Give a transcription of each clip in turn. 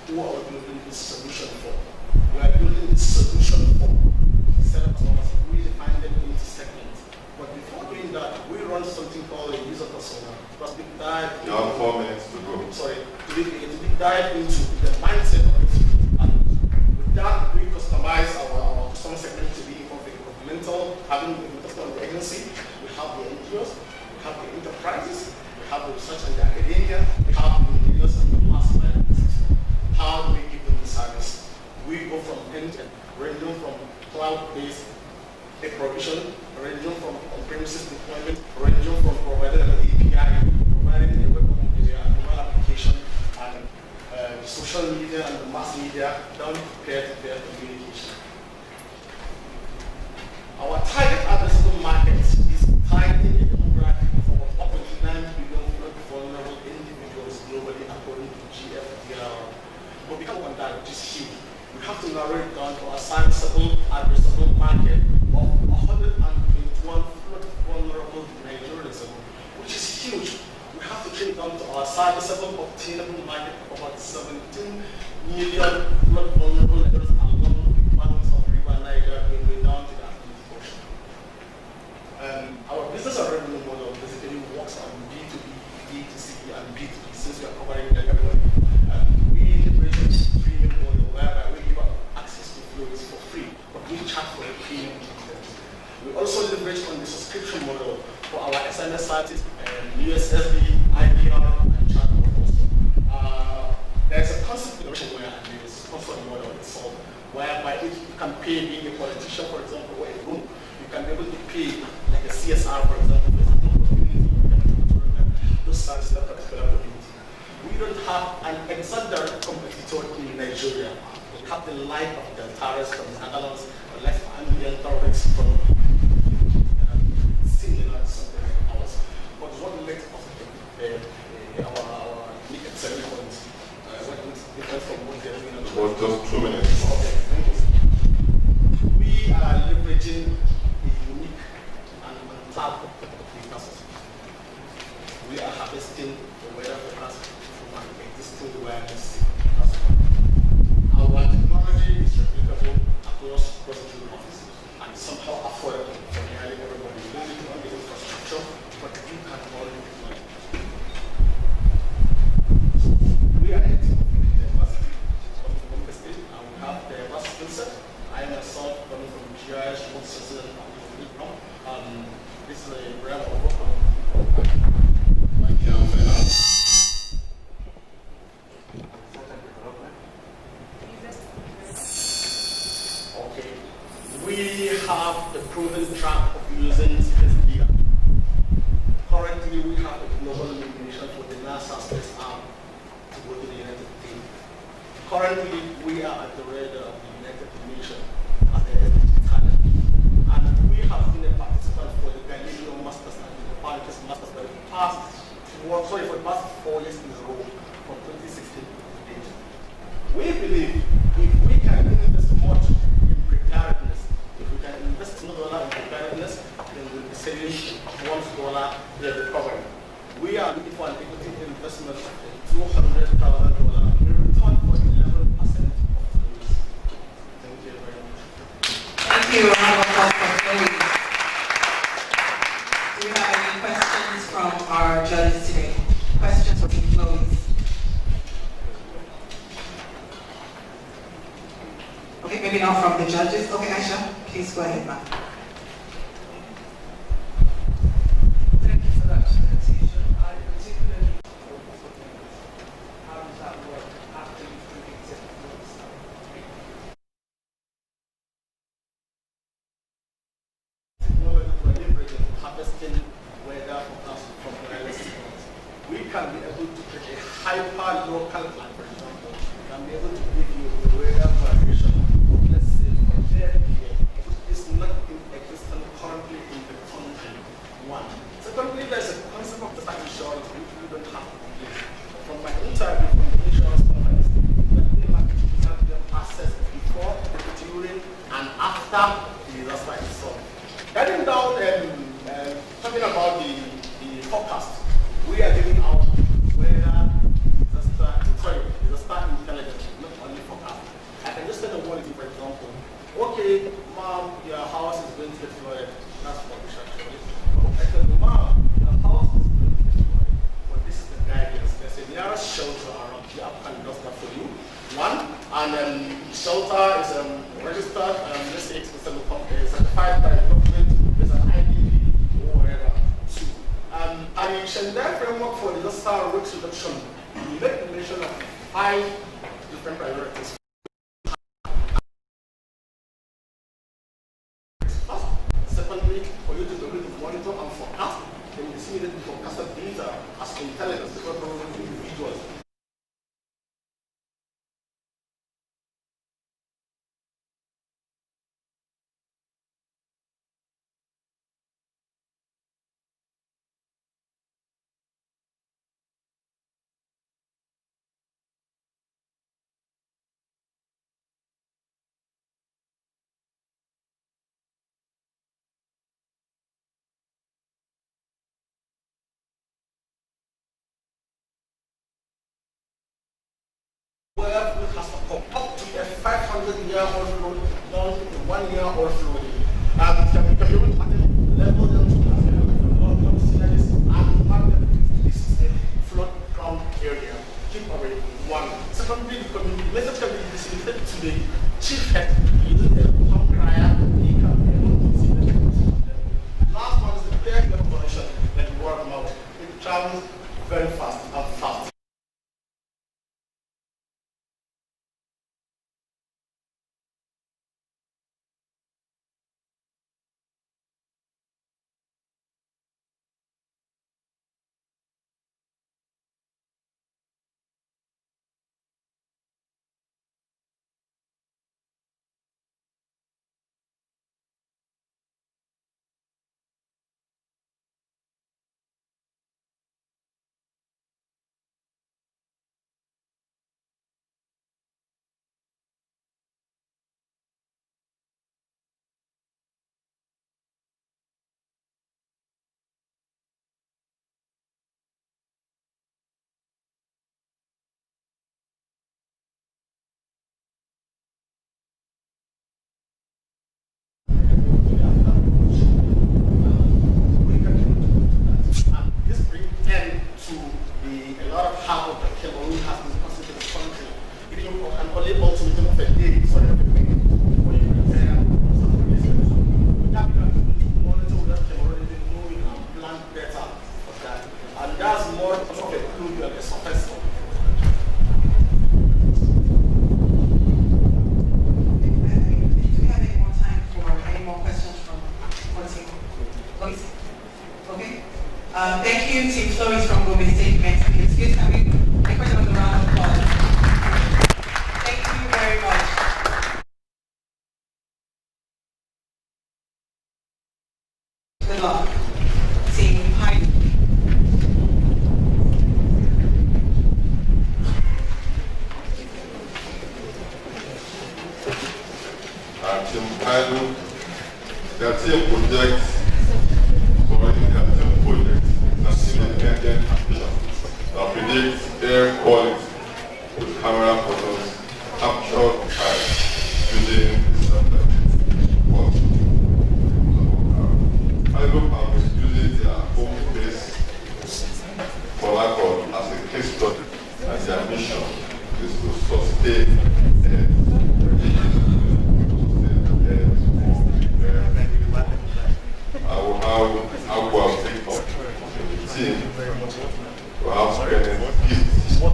who are we building this solution for? We are building this solution for set of customers, we define them into segments. But before doing that, we run something called a user persona. Because deep dive. You have 4 minutes to go. Sorry, to deep dive into the mindset of this. And with that, we customize our customer segment to be incremental, having the customer agency, we have the NGOs, we have the enterprises, we have the research and the academia, we have the leaders and the mass businesses. How do we give them the service? We go from end to end, ranging from cloud-based provision, ranging from on-premises deployment, ranging from providing an API, providing a web application, and the social media and the mass media, down to peer-to-peer communication. Our target addressable market is tied in a demographic of about 1.9 billion vulnerable individuals globally according to GFDR. But because of that, which is huge, we have to narrow it down to a sizable addressable market of 121 vulnerable Nigerians, which is huge. We have to trim down to our sizable obtainable market of about 17 million vulnerable Nigerians along the banks of River Niger, going down to the Atlantic Ocean. Our business and revenue model basically works on B2B, B2C, and B2B since we are covering everybody. We leverage a premium model whereby we give access to flows for free, but we charge for a premium content. We also leverage on the subscription model for our SMS services and USSD, IPR, and chatbot also. There's a concept where the sponsor model is solved, whereby if you can pay being a politician, for example, or a room, you can be able to pay like a CSR, for example, those services in that particular community. We don't have an exact direct competitor in Nigeria. We have the life of the terrorists from the Netherlands, the life of ambient terrorists from similar to something like ours. But what makes us our unique selling points? What is different from what they're doing? About just 2 minutes. Okay, thank you. We are leveraging a unique and untapped business. We are harvesting the weather forecast from an existing awareness. Our technology is replicable across prosecuting offices and somehow affordable for nearly everybody. You don't need to have the infrastructure, but you can all deploy. So we are a team of diversity coming from the state, and we have diverse skill set. I myself coming from GIS, both sensitive and this is a brand overcome. Okay, we have the proven track of using space data. Currently, we have a global nomination for the NASA space arm to go to the United States. Currently, we are at the radar of the United Nations as the SDG talent. And we have been a participant for the Galileo Masters and the Copernicus Masters for the past 4 years in a row, from 2016 to date. We believe if we can invest much in preparedness, if we can invest $1 in preparedness, then we'll be saving $1 every program. We are looking for an equity investment of $200,000 in return for 11% of the risk. Thank you very much. Thank you. Round of applause for Chloe. Do you have any questions from our judges today? Questions for Chloe? Okay, maybe not from the judges. Okay, Aisha, please go ahead, ma'am. Thank you for that presentation. I particularly how does that work after you've predicted what's Technology for leveraging harvesting weather forecast from wireless systems. We can be able to create a hyper-local plan, for example. We can be able to give you the weather variation of, let's say, from there to here, which is not existent currently in the country. One. Secondly, there's a concept of disaster insurance which we don't have to do. From my interview from the insurance companies, that they have them access before, during, and after the disaster is solved. Getting down and talking about the forecast, we are giving out disaster intelligence. And shelter is registered, let's say it's certified by the government, there's an IDP or whatever. And in Shendai framework for disaster risk reduction, we make mention of 5 different priorities. First, secondly, for you to be able to monitor and forecast, then you see that the forecasted data as intelligence because of individuals. Where we have to come up to a 500-year-old flood down to a 1-year-old flood. And can be able to level them to long scenarios and mark them. This is a flood-prone area. Keep away one. Secondly, the message can be distributed to the chief head using a home crier. He can be able to see the last one is the player level connection, like word of mouth. It travels very fast and fast. Thank you, Team Stories from Gombe State Mexico. Excuse me, a question of the round of applause. Thank you very much. Good luck. Team Hyde. Team Hyde, their team projects. That predicts air quality with camera photos captured on high using Hydro Power is using their home base for Lacon as a case study, and their mission is to sustain I will have Aqua take up the team to have spending gifts from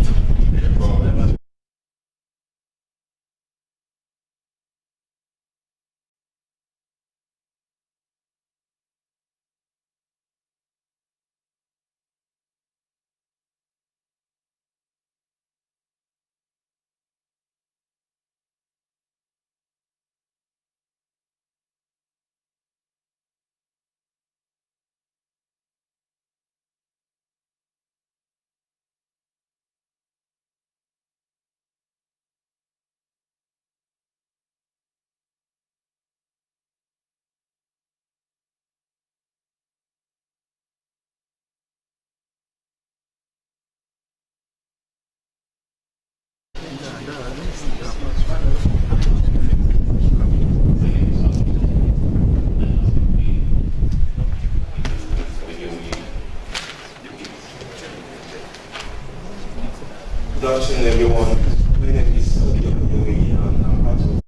Good afternoon, everyone. My name is Al-Afrikiy, and I'm part of.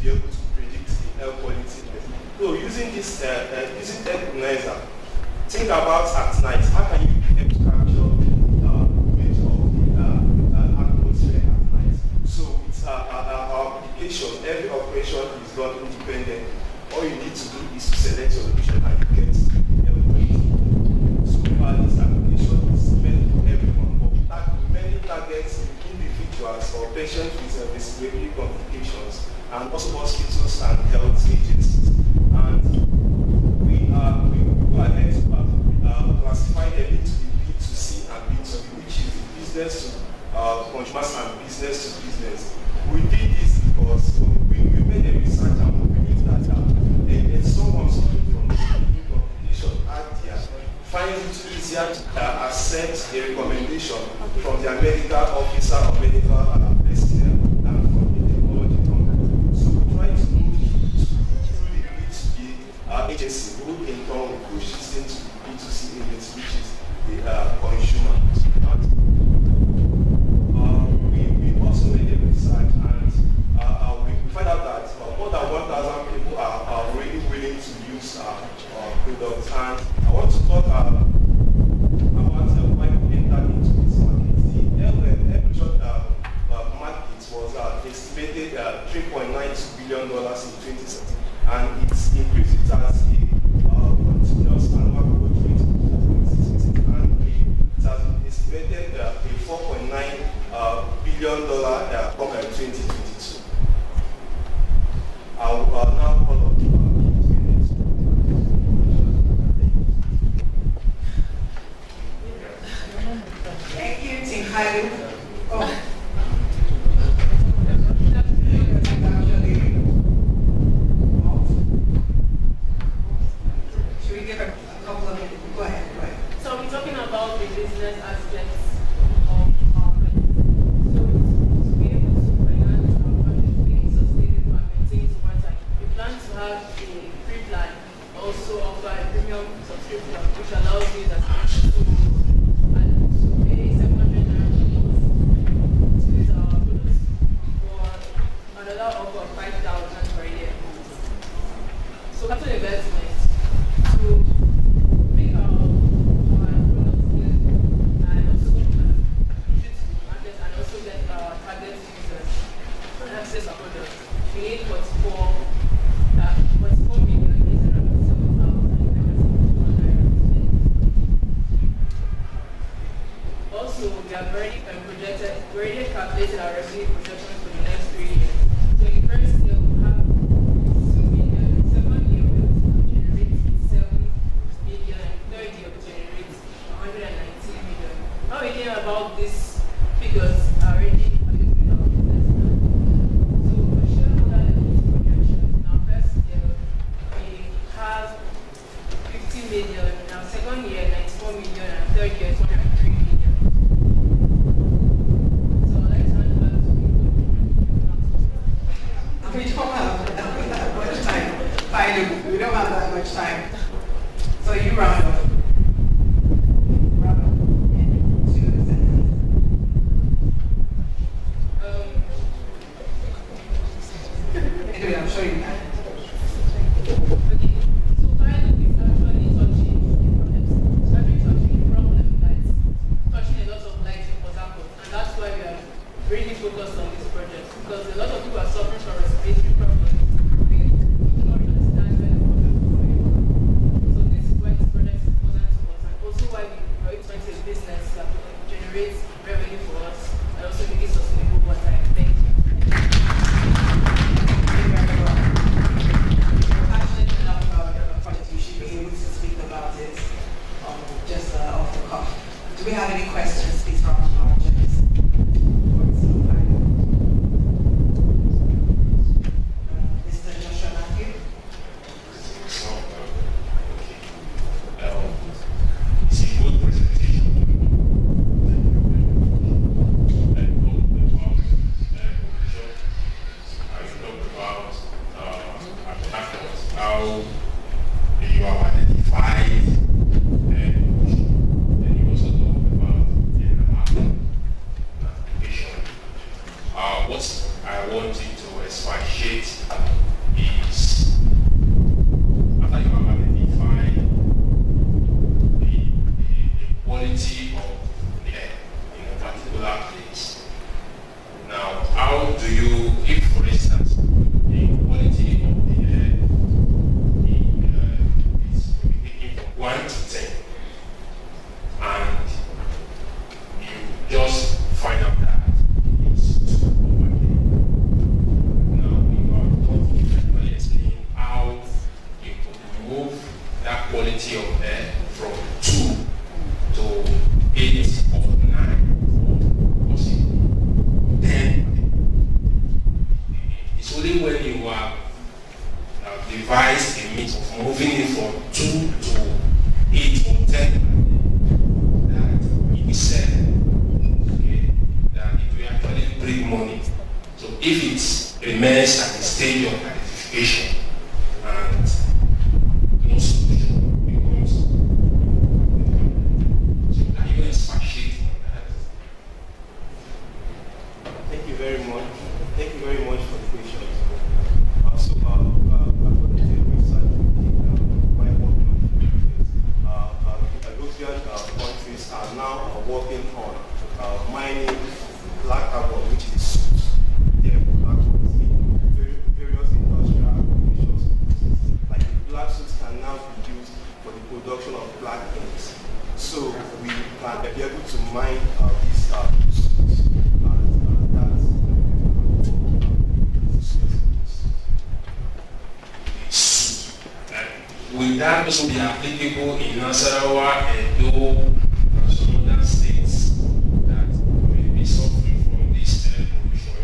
be able application, every operation is done independent. All you need to do is to select your location and you get everything. So this application is meant for everyone, but many targets individuals or patients with respiratory complications, and also hospitals and health agencies. And we go ahead to classify them into the B2C and B2B, which is the business to consumers and business to business. We did this because we made a research and we believe that if someone suffering from respiratory complication out there finds it easier to accept a recommendation from their medical officer or medical personnel than from the technology company. So we try to move through the B2B agency, who in turn will push this into the B2C agency, which is the consumer. We also made a research and we find out that more than 1,000 people are really willing to use our products. And I want to talk about why we entered into this market. The electronic market was estimated $3.92 billion in 2017, and it's increased. It has a continuous annual growth rate of 4.6%, and it has been estimated a $4.9 billion come in 2022. I will now call on Thank you, Team Hailu. Oh. Should we give a couple of minutes? Go ahead. So we're talking about the business aspects of our project. So to be able to finance our project, we need sustainable and maintain over time. We plan to have a free plan, also offer a premium subscription, which allows users to pay 700 naira to use our products, or another offer of 5,000 per year. So capital investment to make our products good and also push it to the market and also get our target users access our products. We need 44 million, 877,200. Also, we have already calculated our revenue projections for the next 3 years. So in the first year, we'll have 2 million, the second year we'll generate 7 million, and third year we'll generate 119 million. How we think about these figures are already calculated in our business plan. So for shareholder level projections, in our first year, we have 50 million, in our second year, 94 million, and third year, 103 million. So I'd like to hand over to you. We don't have that much time. Finally, we don't have that much time. So you round up. Round up in 2 seconds. Anyway, I'm sure you can. Okay, so pilot is actually touching a problem that's touching a lot of lives in Port Harcourt, and that's why we are really focused on this project, because a lot of people are suffering from respiratory problems. We do not understand where the problem is coming from. So this is why this project is important to us, and also why we are trying to a business that generates revenue for us and also make it sustainable over time. Thank you. Do we have any questions, please, from our judges? Mr. Joshua Matthew? It's a good presentation. How you have identified, and you also talk about the application. What I want you to expatiate is, after you have identified the quality of the air in a particular place. Now, how do you, if for instance, It's only when you have devised a means of moving it from 2 to 8 or 10 that it is said that it will actually bring money. So if it remains at the stage of identification and no solution becomes, so can you expatiate on that? Thank you very much. Thank you very much for the question. European countries are now working on mining black carbon, which is soot. Black carbon in various industrial applications. Like the black soot can now be used for the production of black inks. So we can be able to mine these soot, and that's will that also be applicable in Nasarawa, Edo, and some other states that will be suffering from this air pollution?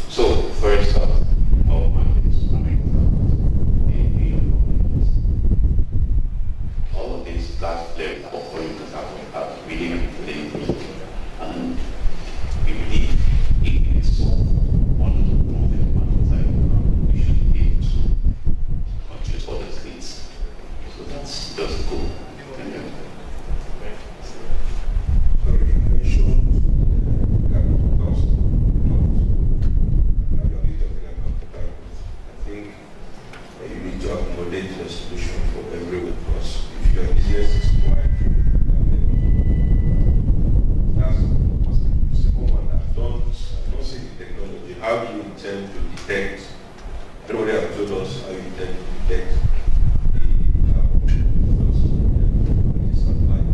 So, first off, our minds, all of these black flares of oil have really played, and we believe it is so. Other states. So that's just cool. Thank you. So you mentioned carbon cost. Now you're talking about carbon. I think you need to accommodate the solution for everyone, because if your business is wide, that's the second one. I don't see the technology. How do you intend to detect? Everybody have told us how you intend to detect the carbon the sunlight,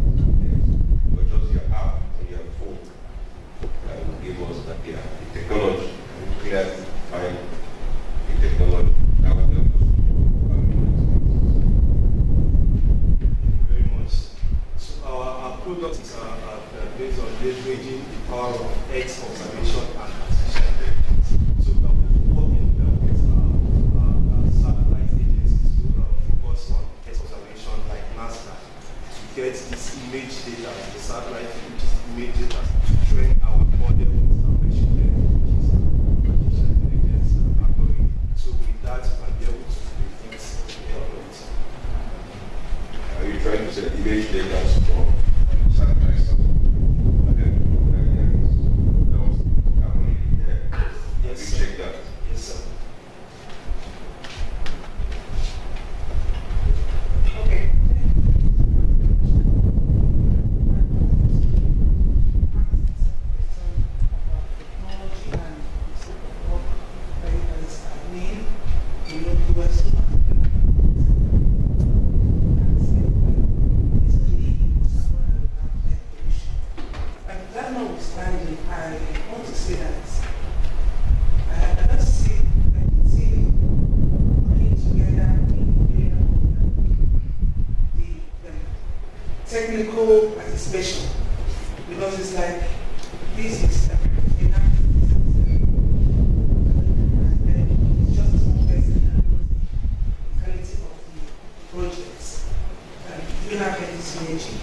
but just your app on your phone that will give us that the technology. We clearly find the technology that will help us. Thank you very much. So our product is based on leveraging the power of Earth observation and artificial intelligence. So we are working with satellite agencies to focus on Earth observation like NASA to get this image data, the satellite image data to train our model with artificial intelligence algorithm. So with that, we can be able to predict development. Are you trying to say image data from satellites? Yes, you check that? Yes, sir. Okay. Notwithstanding, I want to say that I don't see coming together in the area of the technical participation, because it's like this is it's just one person that knows the quality of the projects. Do you have any synergy?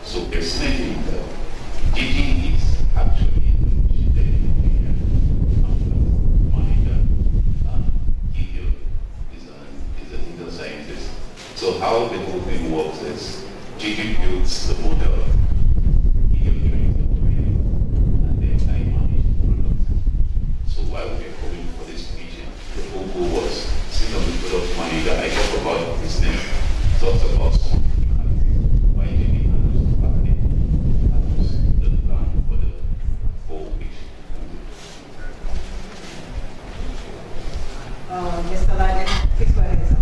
So personally, teaching is actually monitor Gideon is a data scientist. So how the whole thing works is Gigi builds the model, Gideon trains the model, and then I manage the product. So while we're going for this meeting, the whole goal was sitting on the product manager, I talk about business, talk about why do we handle the market, the plan for the whole picture. Mr. Laden, please go ahead.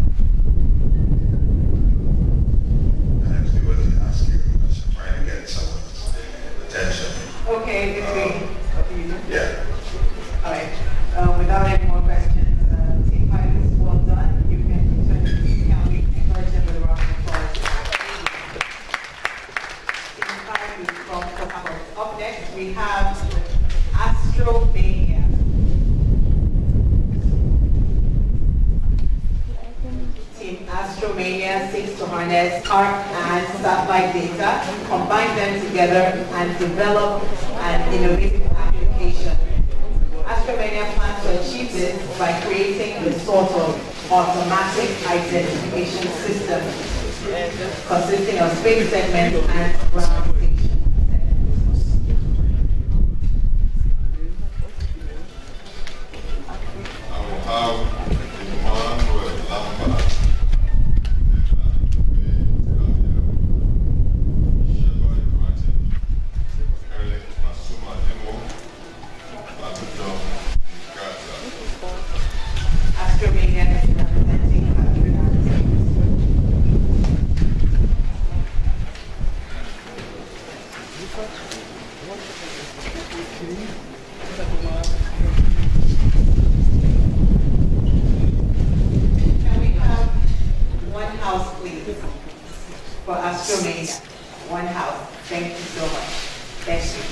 I actually wasn't asking, I was trying to get someone's attention. Okay, between. Yeah. All right. Without any to harness ARC and satellite data, combine them together, and develop an innovative application. ASTRAMANIA plans to achieve this by creating a sort of automatic identification system consisting of space segments and ground stations. I will have Emmanuel Lambert, Sheba Martin, Eric Masuma Demo, and John Carter. ASTRAMANIA is representing country Can we have one house, please, for ASTRAMANIA? One house. Thank you so much. Thank you.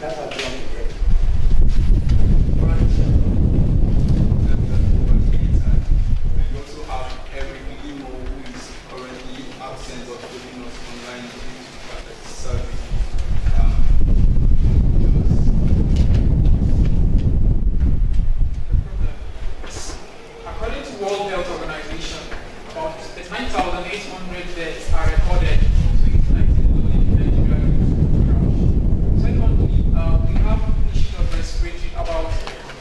That's our job. We also have every emo who is currently absent or joining us online due to service. According to World Health Organization, about 9,800 deaths are recorded in 2019 in Nigeria. Secondly, we have issues of respiratory. About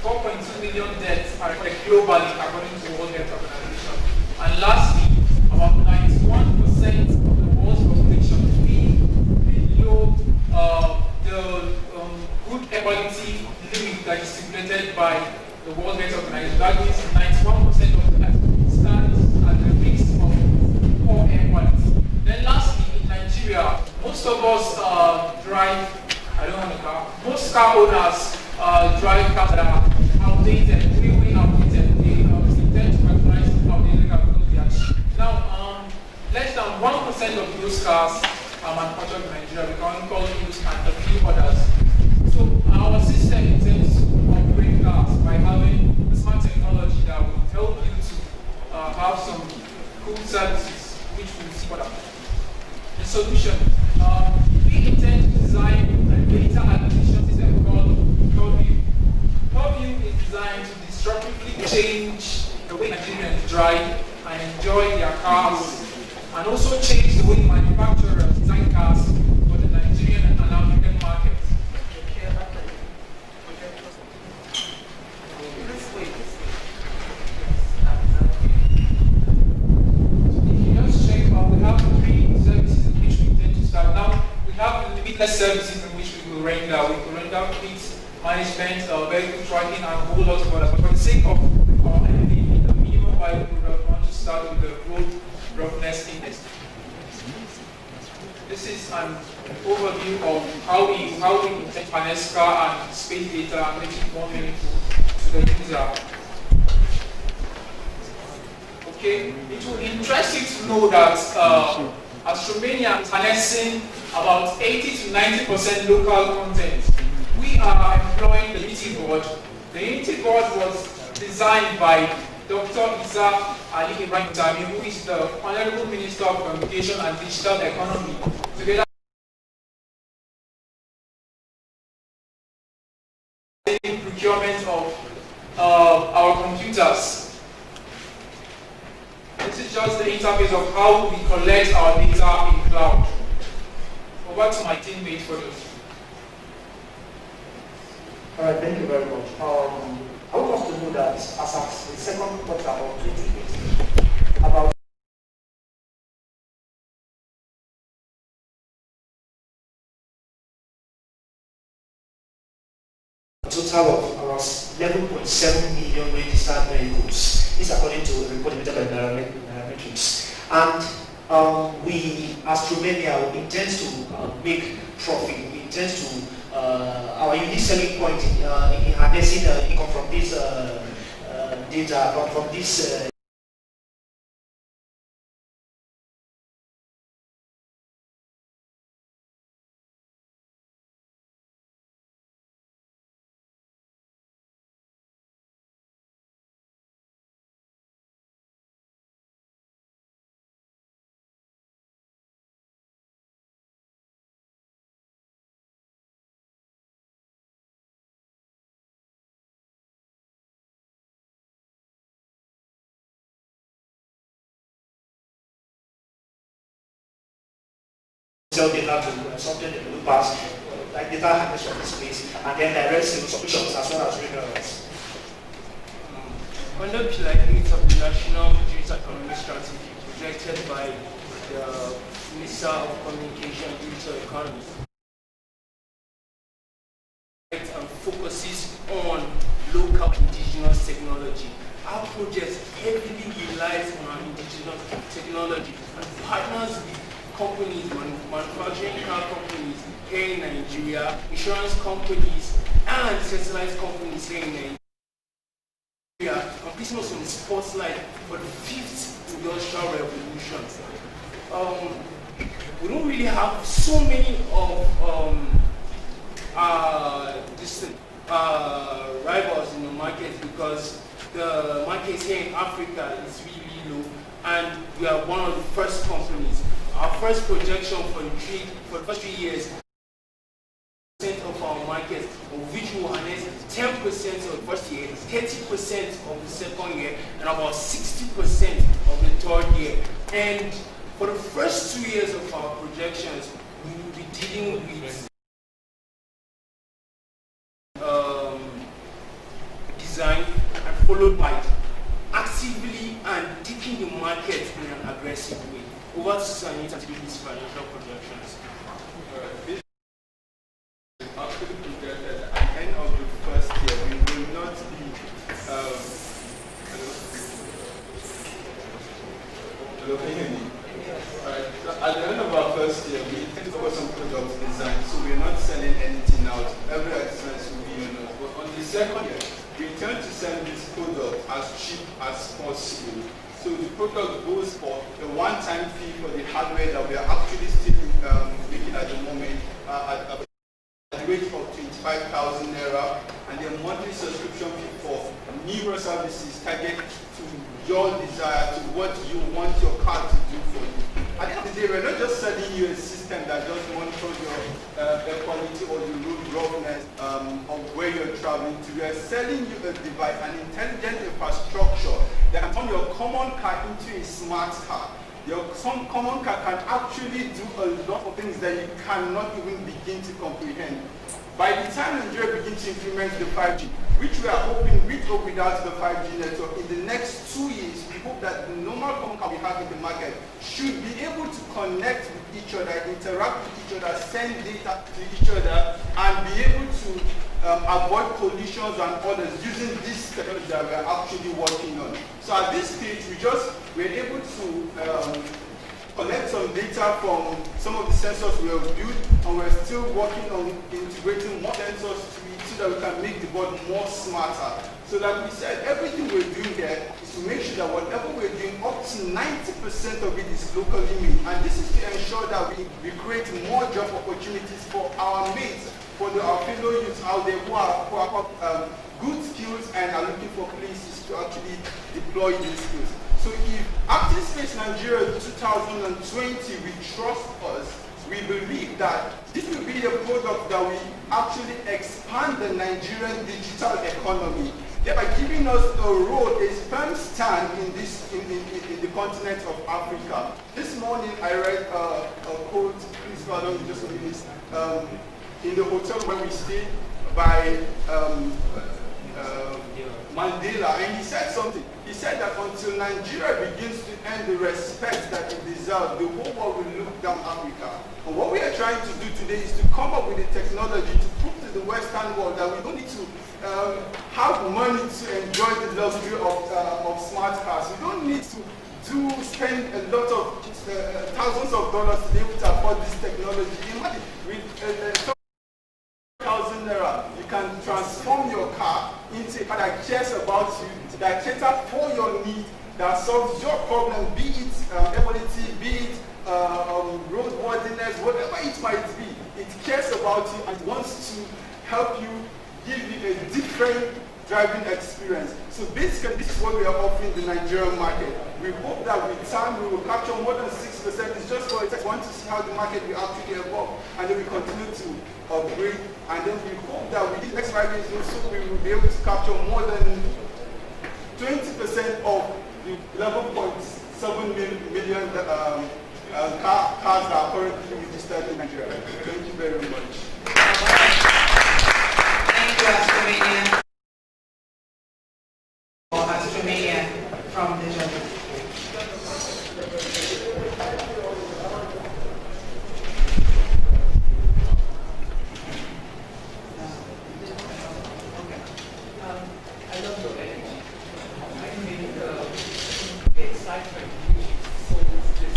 4.2 million deaths are recorded globally according to World Health Organization. And lastly, about 91% of the world's population live below the good air quality limit that is stipulated by the World Health Organization. That means 91% of the earth stands at the risk of poor air quality. Then lastly, in Nigeria, most of us drive, I don't want a car, most car owners drive cars that are outdated, way outdated. They tend to recognize outdated cars because they are cheap. Now, less than 1% of those cars are manufactured in Nigeria. We can call used and a few others. So our system intends to upgrade cars by having the smart technology that will help you to have some cool services which will see what the solution. We intend to design a data acquisition system called Purview. Purview is designed to disruptively change the way Nigerians drive and enjoy their cars, and also change the way manufacturers design cars for the Nigerian and African market. Limitless services in which we will render. We will render fleet management, vehicle tracking, and a whole lot of others. But for the sake of our MD, the minimum viable product, we want to start with the road roughness index. This is an overview of how we intend to harness car and space data and make it more meaningful to the user. Okay, it will be interesting to know that ASTRAMANIA is harnessing about 80 to 90% local content. We are employing the Unity board. The Unity board was designed by Dr. Isa Ali Ibrahim Tami, who is the Honorable Minister of Communication and Digital Economy, together with procurement of our computers. This is just the interface of how we collect our data in cloud. Over to my teammate for this. All right, thank you very much. I want us to know that as of the second quarter of 2018, about a total of around 11.7 million registered vehicles. This according to a report made by Nairametrics. And we, ASTRAMANIA, intend to make profit. We intend to our unique selling point in harnessing income from this data, from this sell data to software developers, like data handlers from this place, and then direct solutions as well as renewals. Under Pillar 8 of the National Digital Economy Strategy projected by the Minister of Communication and Digital Economy, and focuses on local indigenous technology. Our project heavily relies on our indigenous technology and partners with companies, manufacturing car companies here in Nigeria, insurance companies, and centralized companies here in Nigeria, and placing us on the spotlight for the 5th industrial revolution. We don't really have so many of rivals in the market because the market here in Africa is really low, and we are one of the first companies. Our first projection for the first 3 years of our market, of which we will harness 10% of the first year, 30% of the second year, and about 60% of the third year. And for the first 2 years of our projections, we will be dealing with design, and followed by actively and taking the market in an aggressive way. Over to Sanita to do these financial projections. This is actually projected at the end of the first year. We will not be at the end of our first year, we intend to cover some product design, so we're not selling anything out. Every expense will be on us. But on the second year, we intend to sell this product as cheap as possible. So the product goes for a one-time fee for the hardware that we are actually still making at the moment at a rate of 25,000 naira, and the monthly subscription fee for newer services target to your desire, to what you want your car to do for you. At the end of the day, we're not just selling you a system that just monitors your air quality or your road roughness of where you're traveling to. We are selling you a device, an intelligent infrastructure that can turn your common car into a smart car. Your common car can actually do a lot of things that you cannot even begin to comprehend. By the time Nigeria begins to implement the 5G, which we are hoping with or without the 5G network, in the next 2 years, we hope that the normal common car we have in the market should be able to connect with each other, interact with each other, send data to each other, and be able to avoid collisions and others using this technology that we are actually working on. So at this stage, we're able to collect some data from some of the sensors we have built, and we're still working on integrating more sensors to it so that we can make the board more smarter. So like we said, everything we're doing here is to make sure that whatever we're doing, up to 90% of it is locally made. And this is to ensure that we create more job opportunities for our mates, for our fellow youths out there who have good skills and are looking for places to actually deploy these skills. So if ACTINSPACE Nigeria 2020 will trust us, we believe that this will be a product that will actually expand the Nigerian digital economy, thereby giving us a road, a firm stand in the continent of Africa. This morning I read a quote, please pardon me just a minute, in the hotel where we stayed by Mandela, and he said something. He said that until Nigeria begins to earn the respect that it deserves, the whole world will look down Africa. And what we are trying to do today is to come up with the technology to prove to the Western world that we don't need to have money to enjoy the luxury of smart cars. We don't need to spend a lot of thousands of dollars to be able to afford this technology. Imagine with your need, that solves your problem, be it equality, be it roadworthiness, whatever it might be. It cares about you and wants to help you, give you a different driving experience. So basically, this is what we are offering the Nigerian market. We hope that with time we will capture more than 6%. It's just for us want to see how the market will actually evolve, and then we continue to upgrade. And then we hope that with the next 5 years also we will be able to capture more than 20% of the 11.7 million cars that are currently registered in Nigeria. Thank you very much. Thank you, Australia. Or Australia from the judges. I love your energy. I think the excitement you sold this.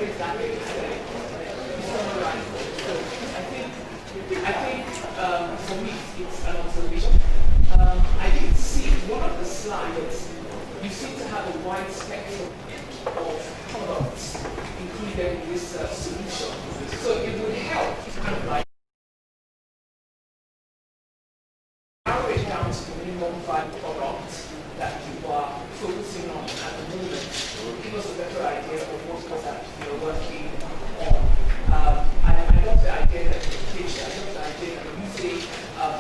Exactly. I think for me it's an observation. I did see one of the slides. You seem to have a wide spectrum of products included in this solution. So it would help to kind of like narrow it down to the minimum 5 products that you are focusing on at the moment. Give us a better idea of what it is that you're working on. I love the idea that you pitched. I love the idea that you say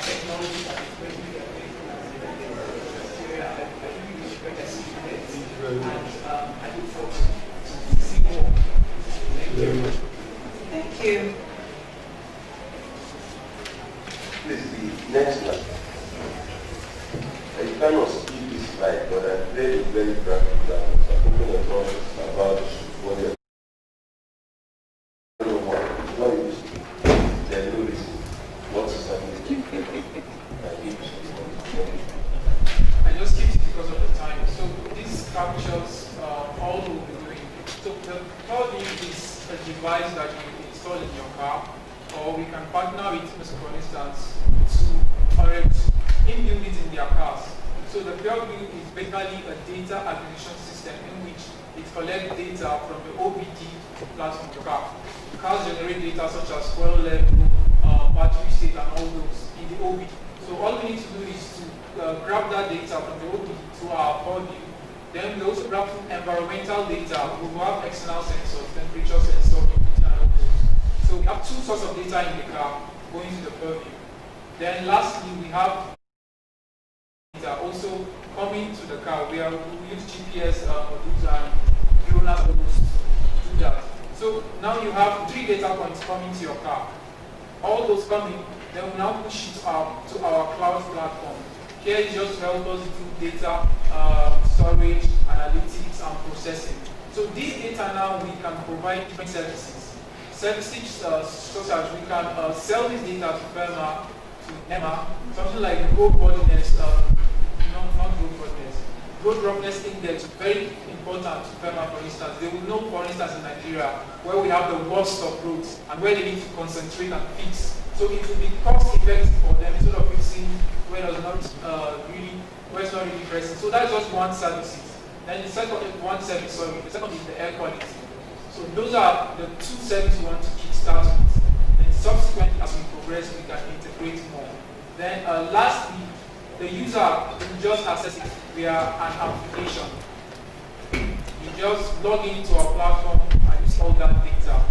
technology that is going to be available as an area. I really wish you could execute it. And I look forward to see more. Thank you. Thank you. Please, the next slide. I cannot skip this slide, but I'm very, very practical. I'm talking about what you're I just skipped it because of the time. So this captures all we'll be doing. So the plugin is a device that you install in your car, or we can partner with, for instance, to correct inbuilt it in their cars. So the plugin is basically a data acquisition system in which it collects data from the OBD platform of the car. Cars generate data such as fuel level, battery state, and all those in the OBD. So all we need to do is to grab that data from the OBD to our purview. Then we also grab some environmental data. We will have external sensors, temperature sensor, humidity, and all those. So we have 2 sources of data in the car going to the purview. Then lastly, we have data also coming to the car. We use GPS modules and GLONASS modules to do that. So now you have 3 data points coming to your car. All those coming, then we now push it up to our cloud platform. Here is just to help us do data storage, analytics, and processing. So this data now we can provide different services. Services such as we can sell this data to FEMA, to EMA, something like roadworthiness, not roadworthiness. Road roughness index is very important to FEMA, for instance. They will know, for instance, in Nigeria, where we have the worst of roads and where they need to concentrate and fix. So it will be cost effective for them instead of fixing where it's not really pressing. So that's just one service. Then the second is the air quality. So those are the 2 services we want to kickstart with. Then subsequently, as we progress, we can integrate more. Then lastly, the user will just access it via an application. You just log into our platform and use all that data.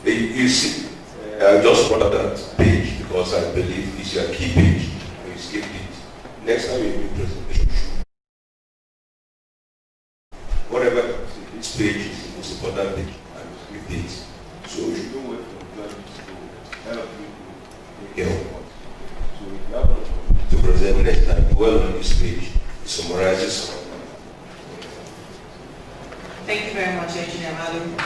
You see, I just brought that page because I believe it's your key page. You skipped it. Next time you do presentation, whatever this page is the most important page, and you skipped it. So you should wait for them to help you to So if you have to present next time, well on this page, it summarizes. Thank you very much, Engineer Malu.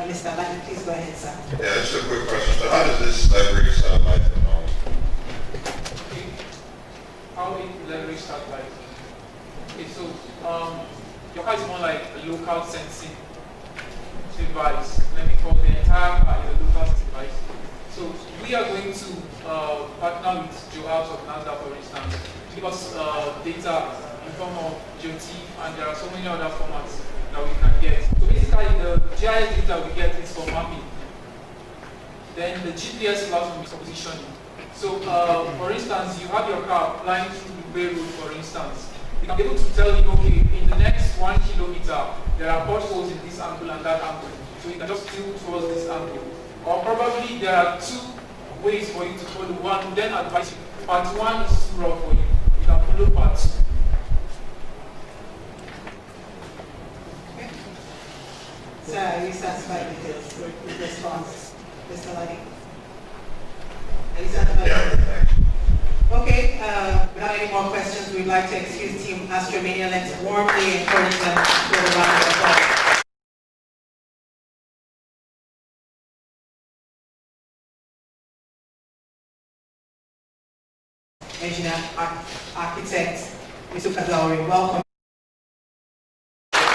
Mr. Laki, please go ahead, sir. Yeah, just a quick question. So how does this leverage satellite technology? How we leverage satellite? Okay, so your car is more like a local sensing device. Let me call the entire car a local device. So we are going to partner with Joabs of NASDAQ, for instance, to give us data in form of GOT, and there are so many other formats that we can get. So basically, the GIS data we get is for mapping. Then the GPS platform is for positioning. So, for instance, you have your car flying through the Bay Road, for instance. You can be able to tell you, okay, in the next 1 kilometer, there are potholes in this angle and that angle. So you can just tilt towards this angle. Or probably there are 2 ways for you to follow. One will then advise you, part 1 is too rough for you. You can follow part 2. Okay. So are you satisfied with this response, Mr. Lady? Are you satisfied? Yeah. Okay, without any more questions, we'd like to excuse Team Astromania. Let's warmly encourage them to go to round of applause. Engineer, architect, Mr. Kazauri, welcome. Thank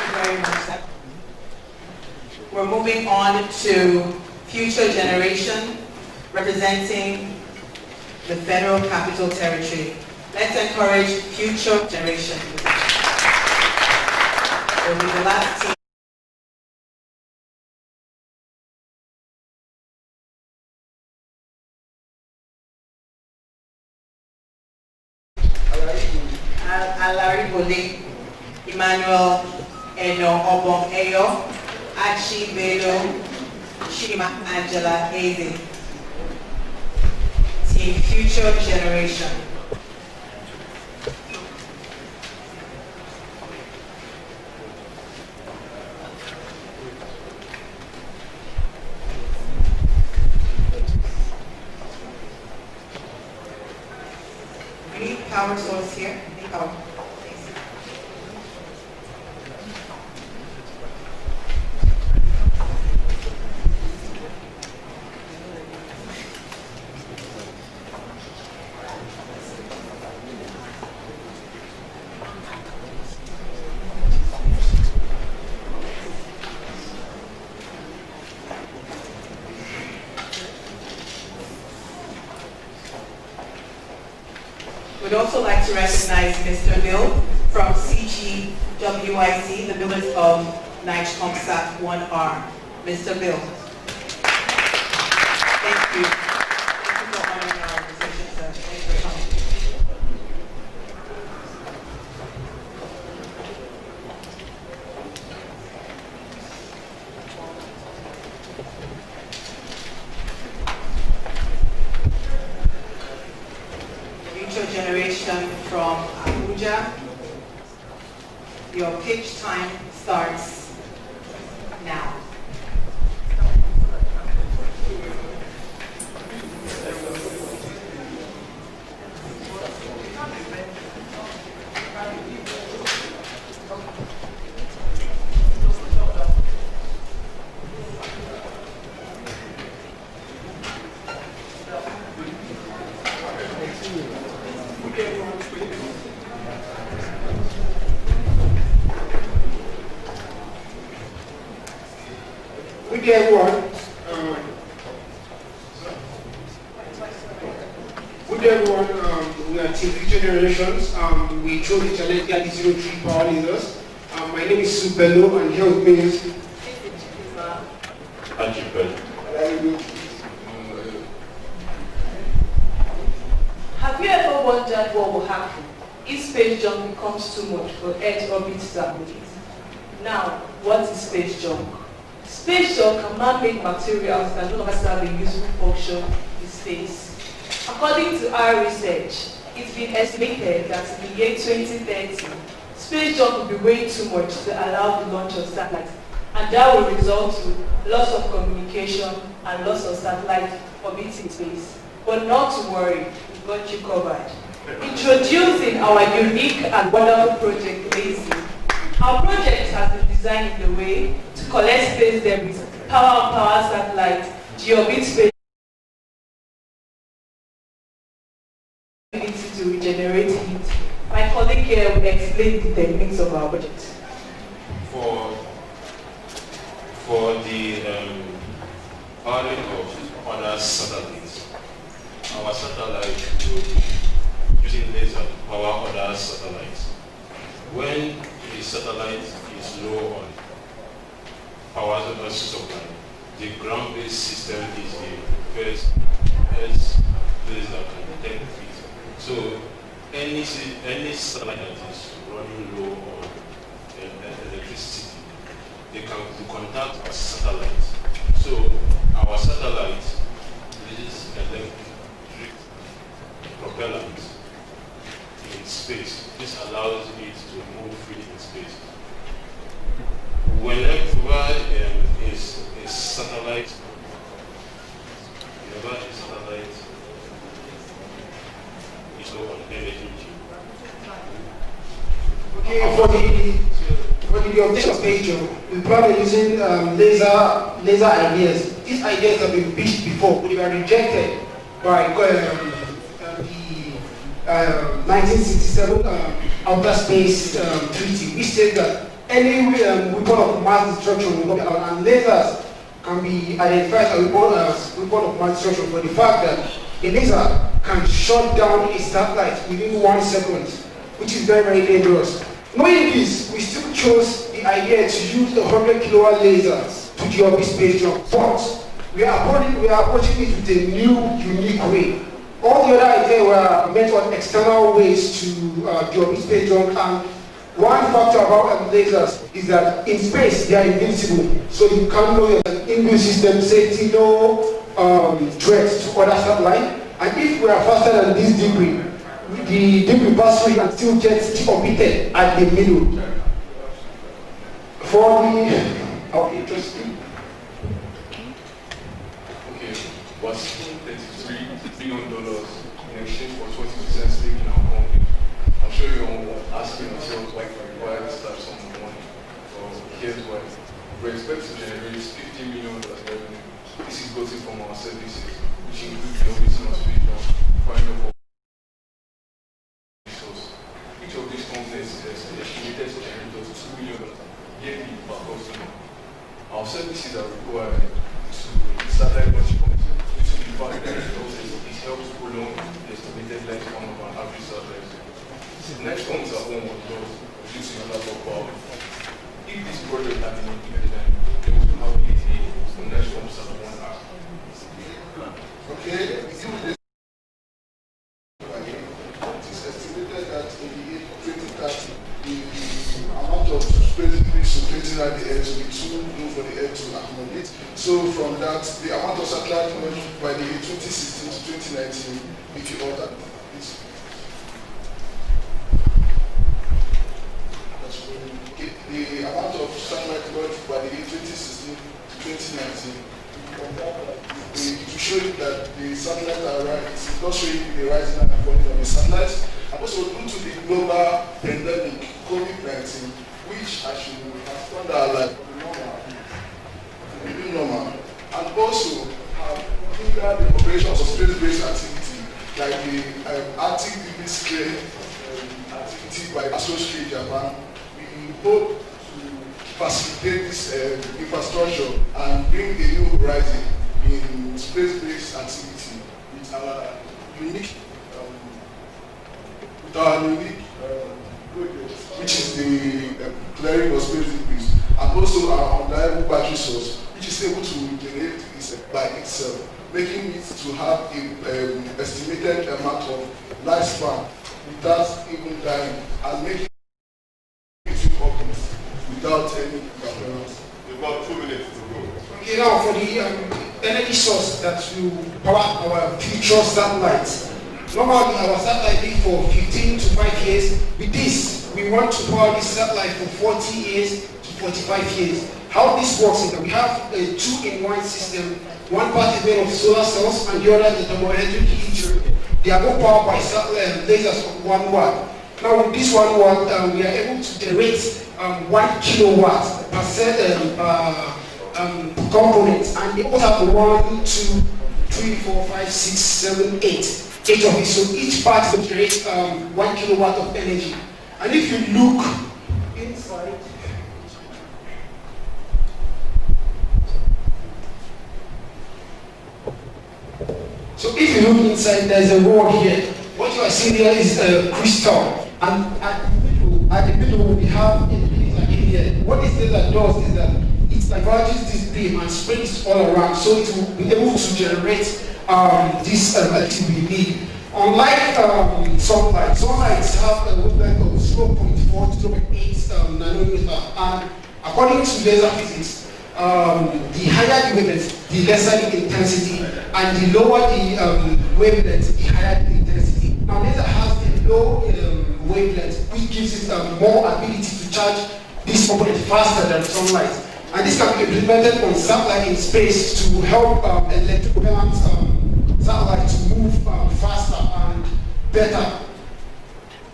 you very much. We're moving on to future generation, representing the Federal Capital Territory. Let's encourage future generation. It will be the last team. Al-Afrikiy, Emmanuel Eno Obong Eyo, Achi Bello, Shima Angela Eze. Team Future Generation. We need power source here. We need power. We'd also like to recognize Mr. Bill from CGWIC, the Village of NICHCOMSAT 1R. Mr. Bill. Thank you. Thank you for honoring our organization, sir. Thanks for coming. Generation from Abuja. Your pitch time starts now. Good day, everyone. Good day, everyone. We are Team Future Generations. We chose the challenge at the 03 power leaders. My name is Sue Bello, and here with me is Have you ever wondered what will happen if space junk becomes too much for Earth orbit stability? Now, what is space junk? Space junk are man-made materials that no longer serve a useful function in space. According to our research, it's been estimated that in the year 2030, space junk will be way too much to allow the launch of satellites, and that will result in loss of communication and loss of satellite orbiting space. But not to worry, we've got you covered. Introducing our unique and wonderful project, LAZY. Our project has been designed in a way to collect space debris, power satellite, georbit space to regenerate heat. My colleague here will explain the techniques of our project. powering of other satellites. Our satellite will be using laser to power other satellites. When the satellite is low on power supply, the ground-based system is the first place that can detect it. So any satellite that is running low on electricity, they can contact our satellite. So our satellite uses electric propellant in space. This allows it to move freely in space. Whenever is a satellite, is low on energy. Okay, for the objective page, we plan on using laser ideas. These ideas have been pitched before, but they were rejected by the 1967 Outer Space Treaty, which says that any weapon of mass destruction will not be allowed, and lasers can be identified as a weapon of mass destruction for the fact that a laser can shut down a satellite within 1 second, which is very, very dangerous. Knowing this, we still chose the idea to use the 100 kilowatt lasers to deorbit space jump, but we are approaching it with a new, unique way. All the other ideas were meant on external ways to deorbit space junk, and one factor about lasers is that in space they are invincible, so you can't know your immune system safety, no threats to other satellites. And if we are faster than this debris, the debris pass through and still gets orbited at the middle. For the interesting. Okay, what's $33 billion in exchange for 20% stake in our company? I'm sure you're asking yourself why this type of money. Here's why. We expect to generate $50 million revenue. This is gotten from our services, which include the auditing of spiritual, finding of resources. Each of these companies is estimated to generate up to $2 million yearly per customer. Our services are required to satellite launch committee, which will be found that it helps prolong the estimated lifespan of an average satellite. Next comes our own workload due to the lack of power. If this project had been implemented, there would have been the next comes at 1 hour. Okay, it is estimated that in the year 2030, the amount of space circulating at the edge will be too low for the air to accommodate. So from that, the amount of satellite launched by the year 2016 to 2019 will be altered. The amount of satellite launched by the year 2016 to 2019 to show you that the satellites are rising. It's not showing you the rising and falling of the satellites. And also due to the global pandemic, COVID-19, which as you have found out like the normal, and also have hindered the operations of space-based activity, like the Arctic deep scale activity by Associated Japan. We hope to facilitate this infrastructure and bring a new horizon in space-based activity with our unique project, which is the clearing of space debris, and also our unreliable battery source, which is able to generate this by itself, making it to have an estimated amount of lifespan without even dying, and making it open without any interference. About 2 minutes to go. Okay, now for the energy source that will power our future satellites. Normally our satellite is for 15 to 5 years. With this, we want to power this satellite for 40 years to 45 years. How this works is that we have a 2-in-1 system. One part is made of solar cells and the other is the thermoelectric heater. They are both powered by satellite lasers of 1 watt. Now with this 1 watt, we are able to generate 1 kilowatt per components, and they all have 1, 2, 3, 4, 5, 6, 7, 8. 8 of it. So each part will generate 1 kilowatt of energy. And if you look inside, So if you look inside, there's a wall here. What you are seeing here is a crystal. And at the middle, we have a laser here. What this laser does is that it diverges this beam and spreads all around, so it will be able to generate this electricity we need. Unlike sunlight have a wavelength of 0.4 to 0.8 nanometer, and according to laser physics, the higher the wavelength, the lesser the intensity, and the lower the wavelength, the higher the intensity. Now, laser has a low wavelength, which gives it more ability to charge this component faster than sunlight. And this can be implemented on satellite in space to help electropropellant satellite to move faster and better.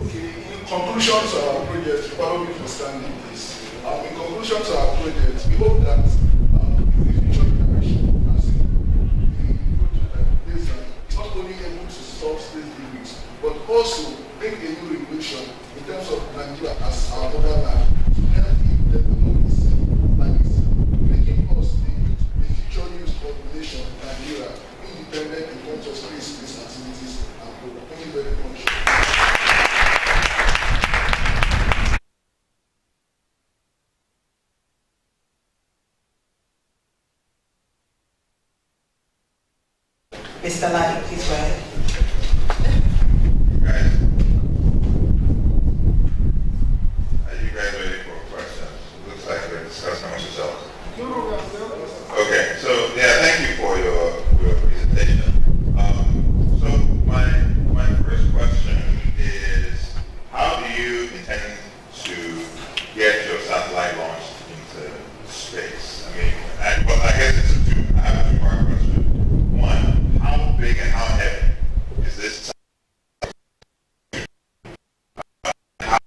Okay, in conclusion to our project, follow me for standing this. In conclusion to our project, we hope that the future generation, as the laser, is not only able to solve space limits, but also bring a new revolution in terms of Nigeria as our motherland to help in developing this planet, making us the future news of the nation, Nigeria, independent in terms of space-based activities and programs. Thank you very much. Mr. Ladi, please go ahead. Are you guys ready for questions? It looks like we're discussing among yourselves. Okay, so yeah, thank you for your presentation. So my first question is, how do you intend to get your satellite launched into space? I mean, I guess I have a two-part question. One, how big and how heavy is this satellite? How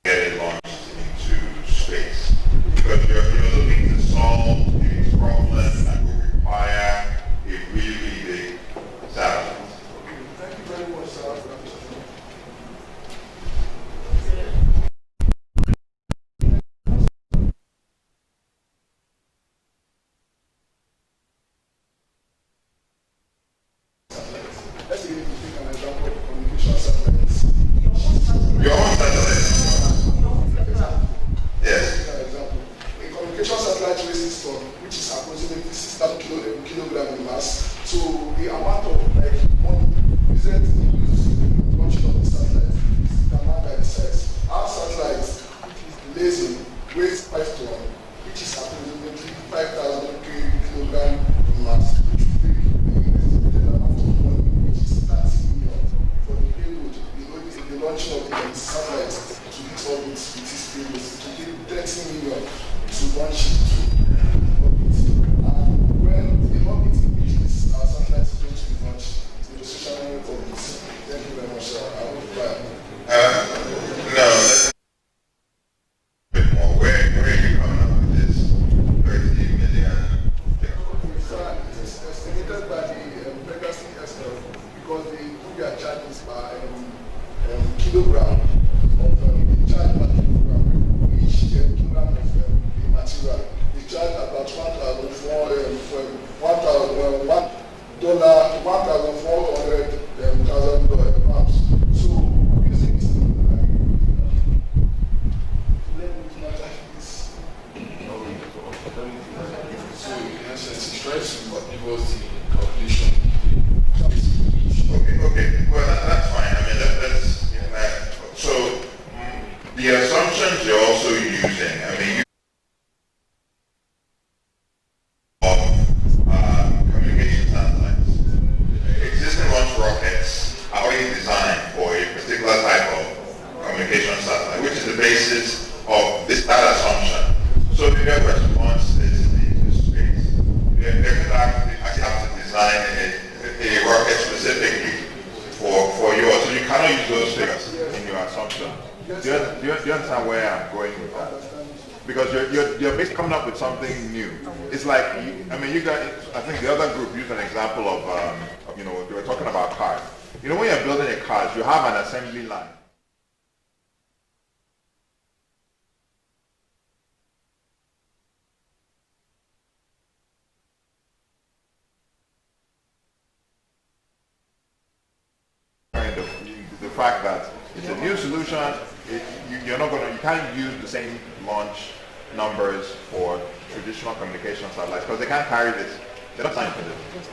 get it launched into space? Because you're looking to solve a problem that will require a really, really big satellite. Thank you very much, sir. Let's take an example of communication satellites. Your own satellite? Yes. Take an example. A communication satellite weighs 6 tons, which is approximately 6,000 kilograms in mass. So the amount of money present in the launching of the satellite is determined by the size. Our satellite, which is laser, weighs 5 tons, which is approximately 5,000 kilograms in mass, which will take the estimated amount of money, which is 30 million for the payload, the launching of the satellite to hit orbit with its payload. It will take 30 million to launch it to orbit. And when the orbit in which this satellite is going to be launched, it will stationary orbit. Thank you very much, sir. I will reply. No, let's a bit more. Where are you coming up with this 30 million? It is estimated by the pregnancy expert because they do their charges by kilogram of the charge per kilogram, each kilogram of the material. They charge about $1,400,000 pounds. So using this, let me not charge this. So in essence, he tries to give us the calculation. Okay. Well, that's fine. I mean, that's so the assumptions you're also using. I mean, communication satellites. Existing launch rockets are already designed for a particular type of communication satellite, which is the basis of that assumption. So if your question wants this into space, they're going to actually have to design a rocket specifically for yours. So you cannot use those figures in your assumption. Do you understand where I'm going with that? Because you're basically coming up with something new. It's like, you guys, I think the other group used an example of they were talking about cars. When you're building a car, you have an assembly line. the fact that it's a new solution. You can't use the same launch numbers for traditional communication satellites because they can't carry this. They're not signed for this.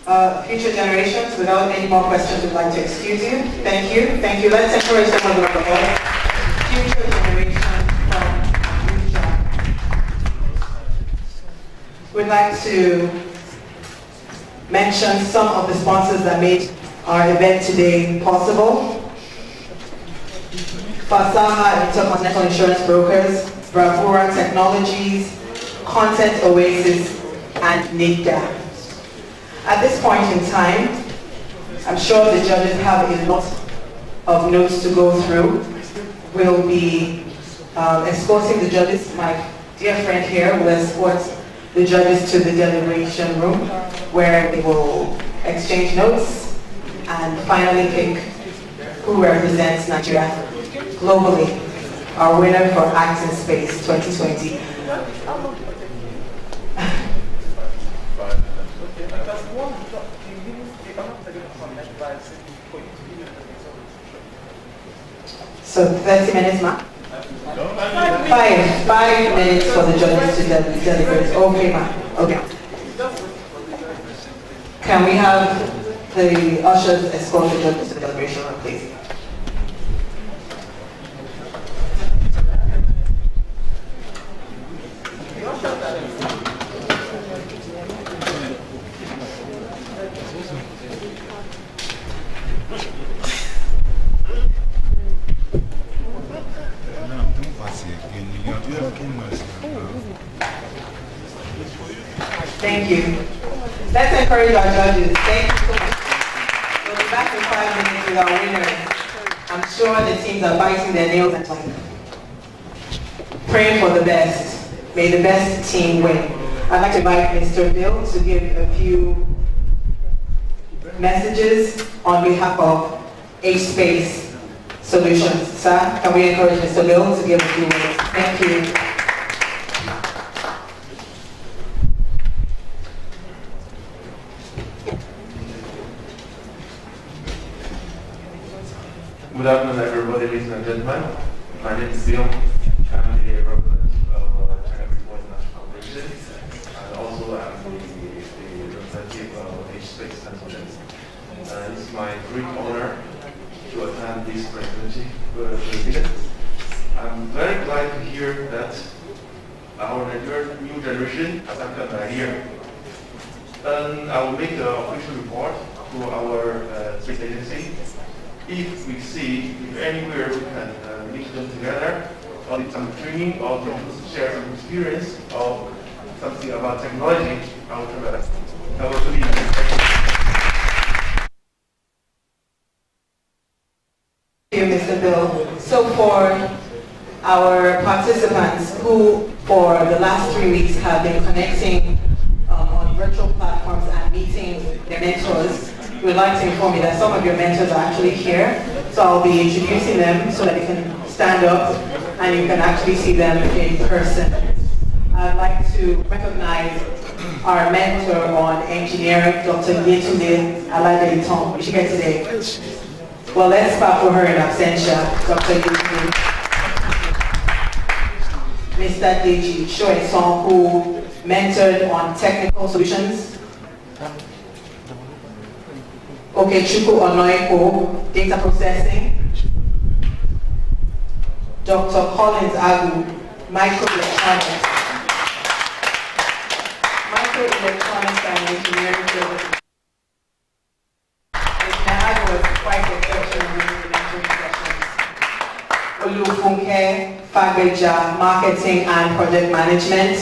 future generations. Without any more questions, we'd like to excuse you. Thank you. Thank you. Let's encourage them on the applause. Future generations from Abuja. We'd like to mention some of the sponsors that made our event today possible. Fasaha Intercontinental Insurance Brokers, Bravura Technologies, Content Oasis, and NIDA. At this point in time, I'm sure the judges have a lot of notes to go through. We'll be escorting the judges. My dear friend here will escort the judges to the deliberation room where they will exchange notes and finally pick who represents Nigeria globally, our winner for ACTINSPACE 2020. So 30 minutes, ma? 5 minutes for the judges to deliberate. Okay, ma. Okay. Can we have the ushers escort the judges to the deliberation room, please? Thank you. Let's encourage our judges. Thank you so much. We'll be back in 5 minutes with our winners. I'm sure the teams are biting their nails and praying for the best. May the best team win. I'd like to invite Mr. Bill to give a few messages on behalf of ACTINSPACE Solutions. Sir, can we encourage Mr. Bill to give a few words? Thank you. Good afternoon, everybody, ladies and gentlemen. My name is Bill. I'm the representative of China Report National Corporation, and also I'm the representative of ACTINSPACE Solutions. It's my great honor to attend this presentation. I'm very glad to hear that our new generation has come here. And I will make the official report to our space agency. If we see if anywhere we can meet them together, or some training, or to share some experience, or something about technology, I will try that. Thank you, Mr. Bill. So for our participants who, for the last 3 weeks, have been connecting on virtual platforms and meeting their mentors, we'd like to inform you that some of your mentors are actually here. So I'll be introducing them so that they can stand up and you can actually see them in person. I'd like to recognize our mentor on engineering, Dr. Yetunde Aladeiton. Is she here today? Well, let's clap for her in absentia, Dr. Yetunde. Mr. Deji Shoeson, who mentored on technical solutions. Okay, Chuku Onoiko, data processing. Dr. Collins Agu, microelectronics. Microelectronics and engineering services. Mr. Agu was quite exceptional in the mentoring sessions. Olufunke Fagbeja, marketing and project management.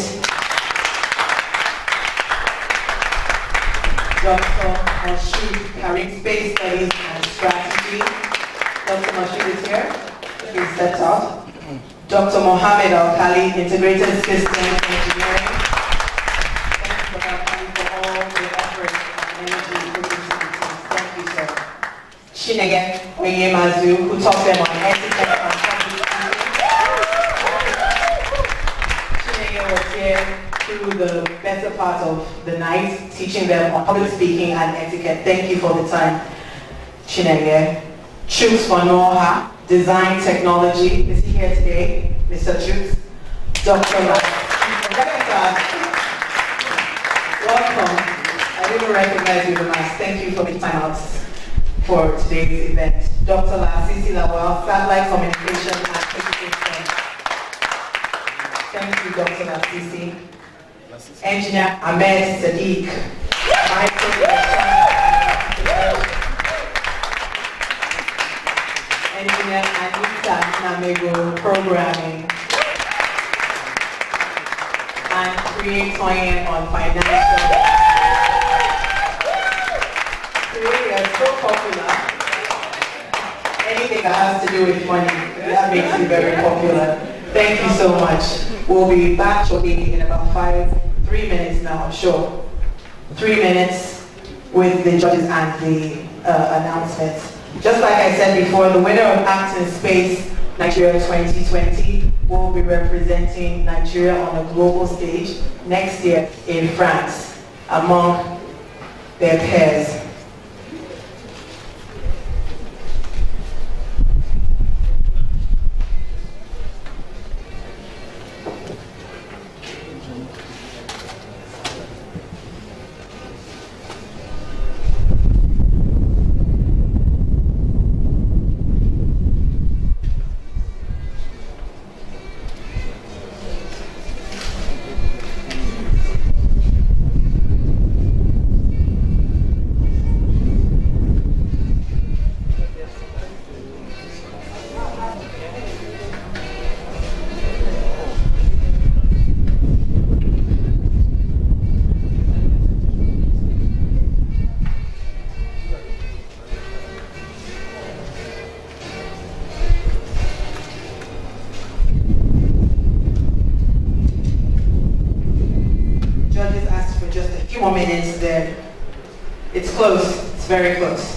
Dr. Moshood Karim, space studies and strategy. Dr. Moshood is here. Please step out. Dr. Mohammed Al-Khali, integrated systems engineering. Thank you, Dr. Al-Khali, for all the effort and energy you put into the team. Thank you, sir. Chinege Oyemazu, who taught them on etiquette and public speaking. Chinege was here through the better part of the night, teaching them on public speaking and etiquette. Thank you for the time, Chinege. Chuks Wanoha, design technology. Is he here today, Mr. Chuks? Dr. Welcome. I even recognize you the most. Thank you for the time out for today's event. Dr. Al-Afrikiy, Satellite Communication and Critical. Thank you, Dr. Al-Afrikiy. Engineer Ahmed Sadiq. Engineer Anita Namego, Programming. And creating on financial. Today are so popular. Anything that has to do with money, that makes you very popular. Thank you so much. We'll be back shortly in about 3 minutes now, I'm sure. 3 minutes with the judges and the announcements. Just like I said before, the winner of ACTINSPACE Nigeria 2020 will be representing Nigeria on a global stage next year in France among their peers. Minutes there. It's close. It's very close.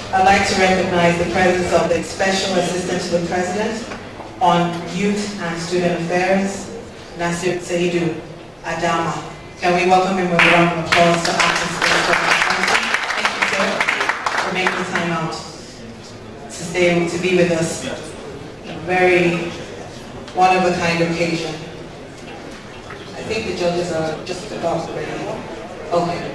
I'd like to recognize the presence of the Special Assistant to the President on Youth and Student Affairs, Nasir Saidu Adama. Can we welcome him with a round of applause to ACTINSPACE? Thank you, sir, for making time out to be with us. A very one-of-a-kind occasion. I think the judges are just about ready. Okay.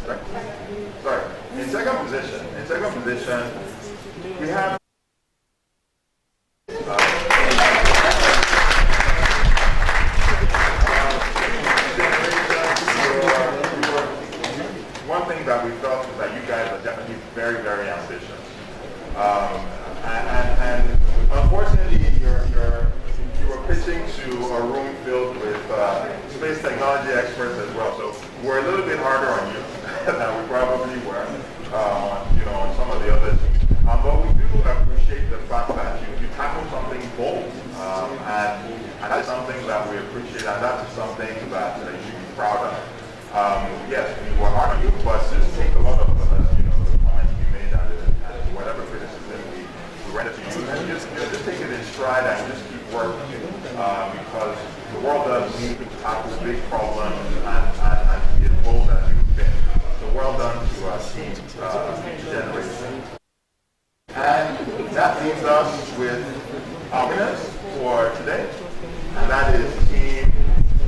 right? Sorry. In second position, we have one thing that we felt is that you guys are definitely very, very ambitious. And unfortunately, you were pitching to a room filled with space technology experts as well. So we're a little bit harder on you than we probably were on some of the others. But we do appreciate the fact that you tackled something bold, and that's something that we appreciate, and that's something that you should be proud of. Yes, we were hard on you, but just take a lot of the comments we made and whatever criticism we rendered to you, and just take it in stride and just keep working, because the world does need to tackle big problems and be as bold as you've been. So well done to our team, each generation. And that leaves us with our winners for today, and that is Team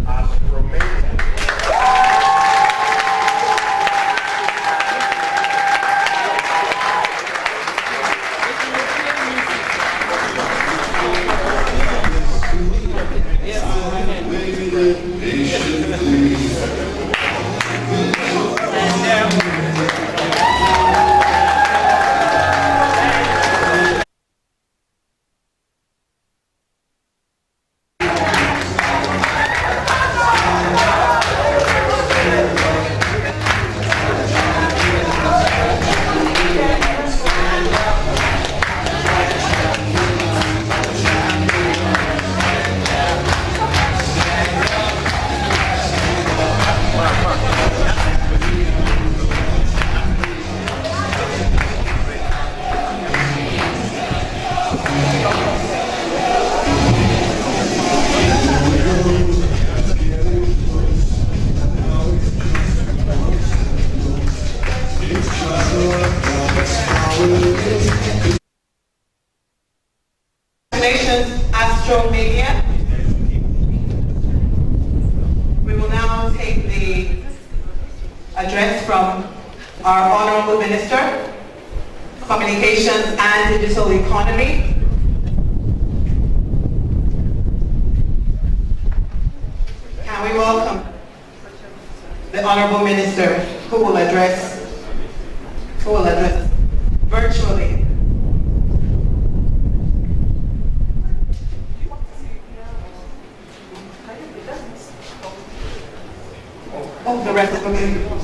Astromania. Congratulations, Astromedia. We will now take the address from our Honorable Minister, Communications and Digital Economy. Can we welcome the Honorable Minister who will address us virtually. Oh, the rest of them.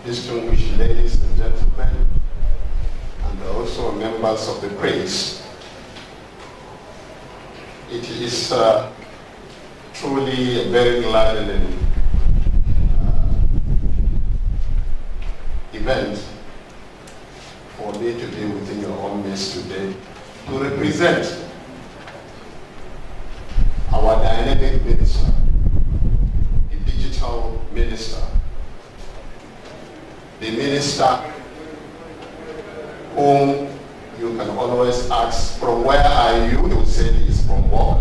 Distinguished ladies and gentlemen, and also members of the press, It is truly a very gladdening event for me to be within your own midst today to represent our dynamic minister, the digital minister, the minister whom you can always ask, from where are you? He will say he is from work.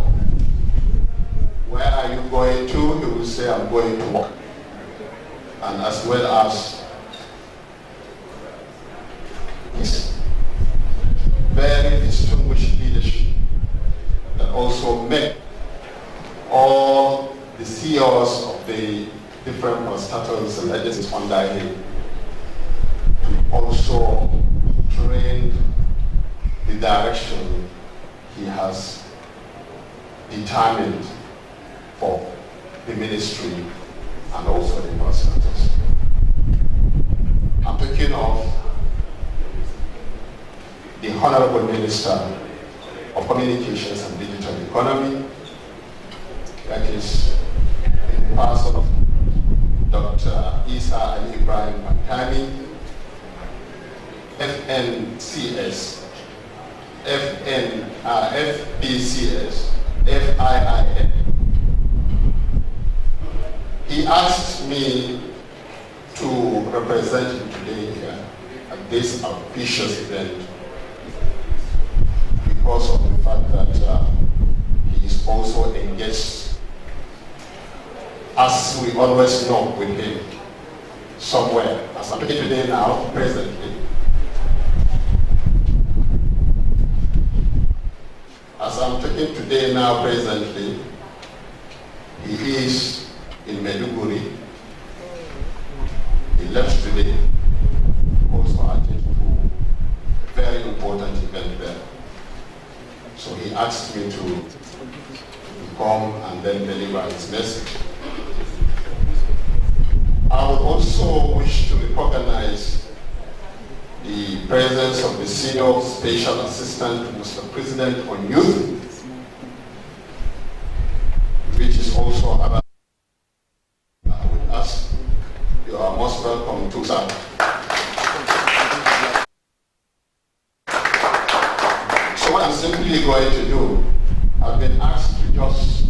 Where are you going to? He will say, I'm going to work. And as well as his very distinguished leadership that also make all the CEOs of the different parastatals and agencies under him to also train the direction he has determined for the ministry and also the parastatals. I'm talking of the Honorable Minister of Communications and Digital Economy, that is in the person of Dr. Isa Ali Ibrahim Bankani, FNCS, FBCS, FIIN. He asked me to represent him today here at this auspicious event because of the fact that he is also engaged, as we always know, with him somewhere. As I'm talking today now, presently, he is in Maiduguri. He left today, also attended to a very important event there. So he asked me to come and then deliver his message. I would also wish to recognize the presence of the Senior Special Assistant to Mr. President on Youth, which is also about with us. You are most welcome to sir. So what I'm simply going to do, I've been asked to just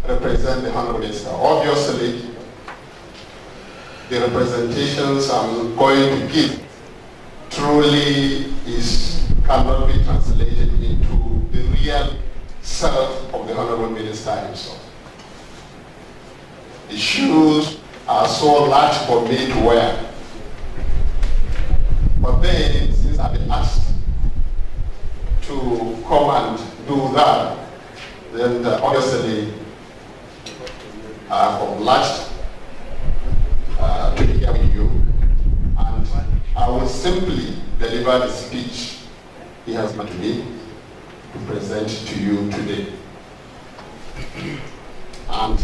represent the Honorable Minister. Obviously, the representations I'm going to give truly cannot be translated into the real self of the Honorable Minister himself. The shoes are so large for me to wear. But then, since I've been asked to come and do that, then obviously I'm obliged to be here with you. And I will simply deliver the speech he has made to me to present to you today. And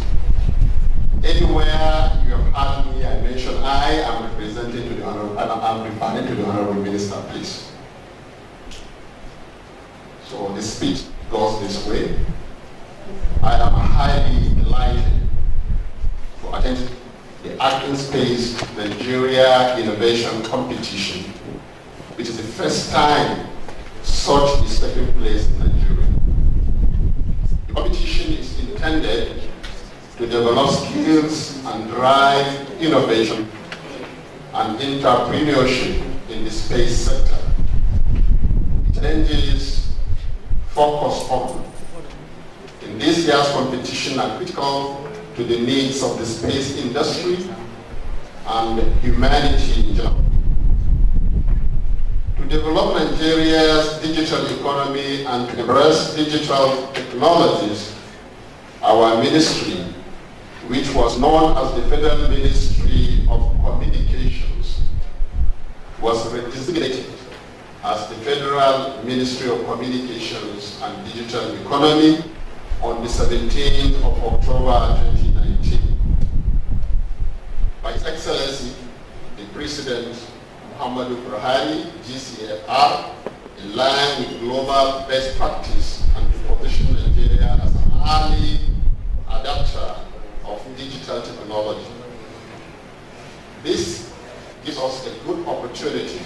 anywhere you have heard me, I mention I am representing to the Honorable, I'm referring to the Honorable Minister, please. So the speech goes this way. I am highly delighted to attend the ACTINSPACE Nigeria Innovation Competition, which is the first time such is taking place in Nigeria. The competition is intended to develop skills and drive innovation and entrepreneurship in the space sector. The challenges focus on in this year's competition are critical to the needs of the space industry and humanity in general. To develop Nigeria's digital economy and to embrace digital technologies, our ministry, which was known as the Federal Ministry of Communications, was redesignated as the Federal Ministry of Communications and Digital Economy on the 17th of October 2019. By His Excellency, the President Muhammadu Buhari, GCFR, in line with global best practice and to position Nigeria early adapter of digital technology. This gives us a good opportunity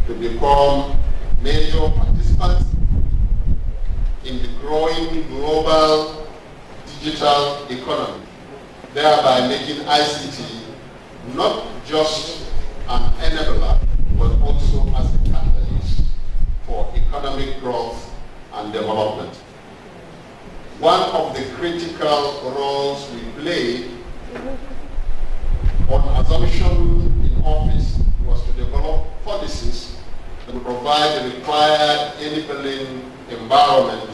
to become major participants in the growing global digital economy, thereby making ICT not just an enabler, but also as a catalyst for economic growth and development. One of the critical roles we played on assumption in office was to develop policies that would provide the required enabling environment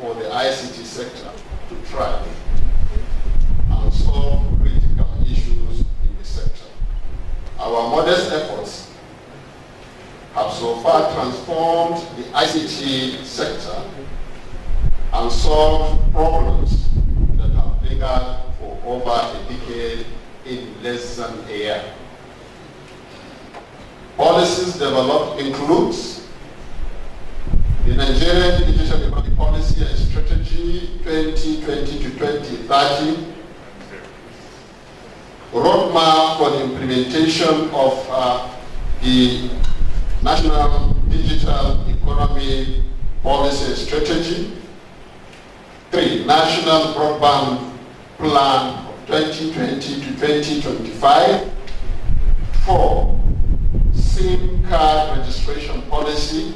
for the ICT sector to thrive and solve critical issues in the sector. Our modest efforts have so far transformed the ICT sector and solved problems that have lingered for over a decade in less than a year. Policies developed includes the Nigerian Digital Economy Policy and Strategy 2020 to 2030, roadmap for the implementation of the National Digital Economy Policy and Strategy, 3. National Broadband Plan of 2020 to 2025, 4. SIM card registration policy,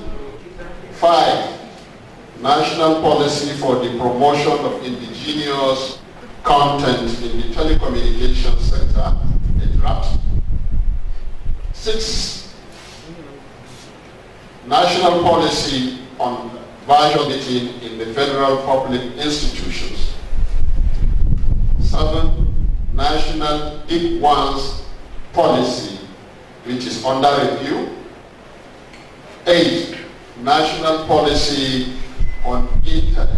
5. National policy for the promotion of indigenous content in the telecommunications sector, a draft. 6. National policy on virtual meeting in the federal public institutions. 7. National Deep Ones policy, which is under review. 8. National policy on internet,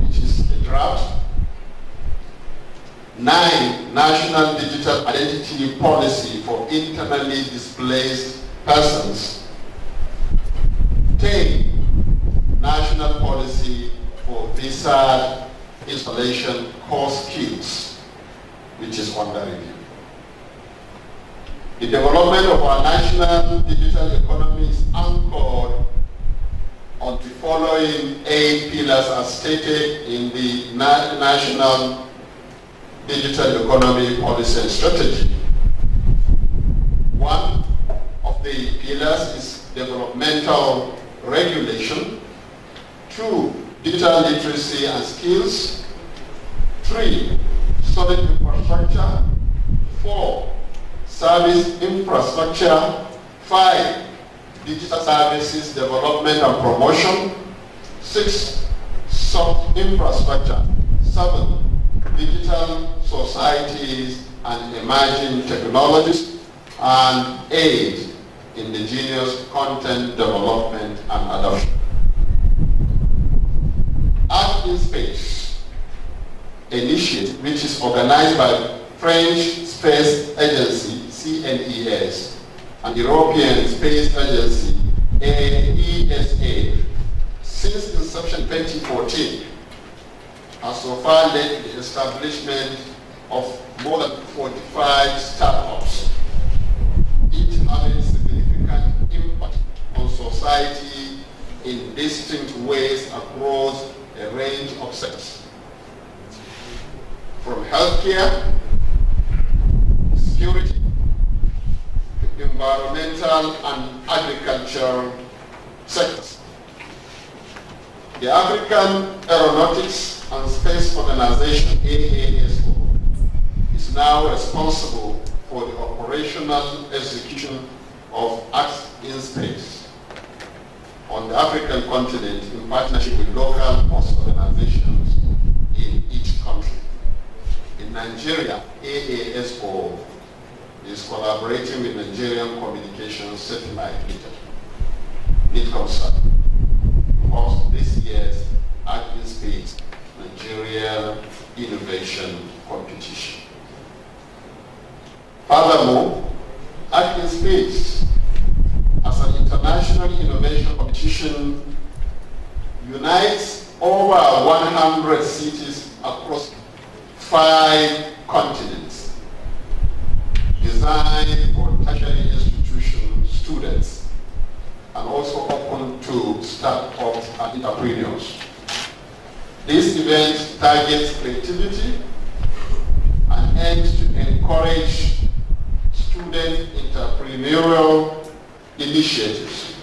which is a draft. 9. National digital identity policy for internally displaced persons. 10. National policy for visa installation course skills, which is under review. The development of our national digital economy is anchored on the following 8 pillars as stated in the National Digital Economy Policy and Strategy. One of the pillars is developmental regulation. 2. Digital literacy and skills. 3. Solid infrastructure. 4. Service infrastructure. 5. Digital services development and promotion. 6. Soft infrastructure. 7. Digital societies and emerging technologies. And 8. Indigenous content development and adoption. ACTINSPACE initiative, which is organized by French Space Agency, CNES, and European Space Agency, ESA, since inception 2014, has so far led to the establishment of more than 45 startups, each having significant impact on society in distinct ways across a range of sectors. From healthcare, security, environmental and agricultural sectors. The African Aeronautics and Space Organization, AASO, is now responsible for the operational execution of ACTINSPACE on the African continent in partnership with local host organizations in each country. In Nigeria, AASO is collaborating with Nigerian Communications Satellite Limited, NITCOMSAT, to host this year's ACTINSPACE Nigeria Innovation Competition. Furthermore, ACTINSPACE as an international innovation competition unites over 100 cities across 5 continents, designed for tertiary institution students and also open to startups and entrepreneurs. This event targets creativity and aims to encourage student entrepreneurial initiatives.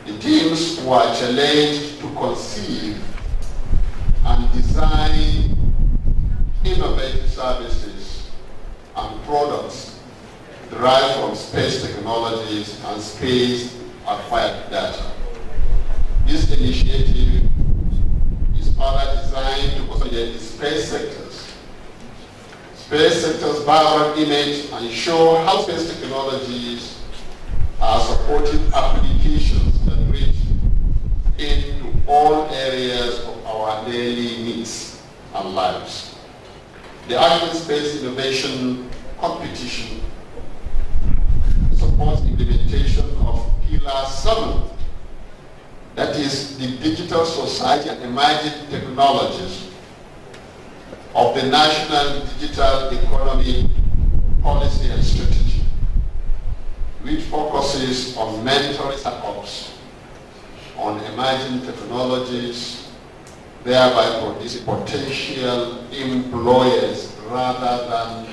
The teams were challenged to conceive and design innovative services and products derived from space technologies and space-acquired data. This initiative is further designed to consolidate the space sector's vibrant image and show how space technologies are supporting applications that reach into all areas of our daily needs and lives. The ACTINSPACE Innovation Competition supports implementation of Pillar 7, that is the digital society and emerging technologies of the National Digital Economy Policy and Strategy, which focuses on mentoring startups on emerging technologies, thereby producing potential employers rather than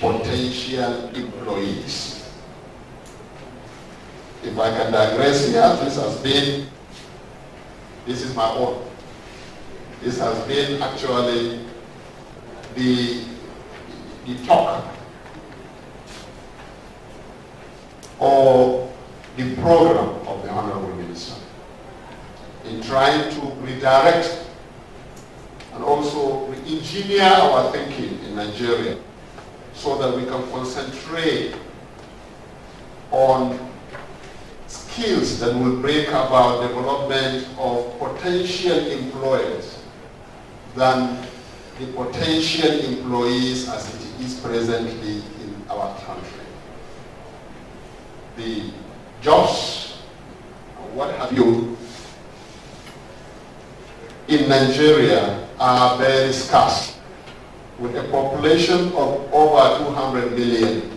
potential employees. If I can digress here, this is my own. This has been actually the talk or the program of the Honorable Minister in trying to redirect and also re-engineer our thinking in Nigeria so that we can concentrate on skills that will bring about development of potential employers than the potential employees as it is presently in our country. The jobs, what have you, in Nigeria are very scarce, with a population of over 200 million,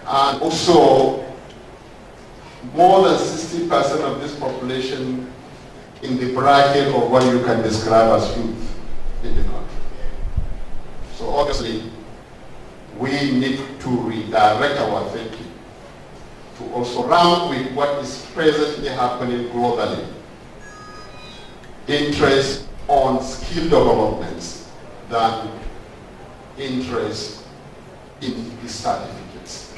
and also more than 60% of this population in the bracket of what you can describe as youth in the country. So obviously, we need to redirect our thinking to also round with what is presently happening globally. Interest on skill developments than interest in the certificates.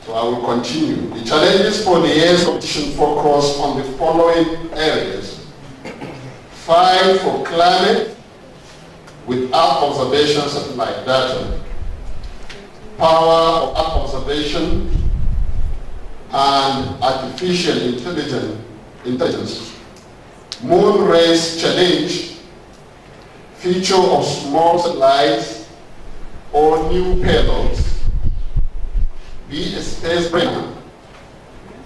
So I will continue. The challenges for the year's competition focus on the following areas: fight for climate with Earth observation satellite data, power of Earth observation and artificial intelligence, moon race challenge, future of small satellites or new payloads, be a space brain,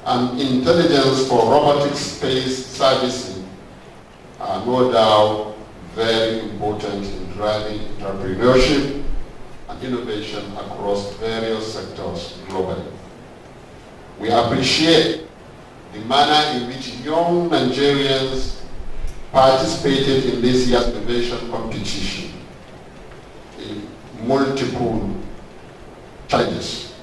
and intelligence for robotic space servicing are no doubt very important in driving entrepreneurship and innovation across various sectors globally. We appreciate the manner in which young Nigerians participated in this year's innovation competition in multiple challenges.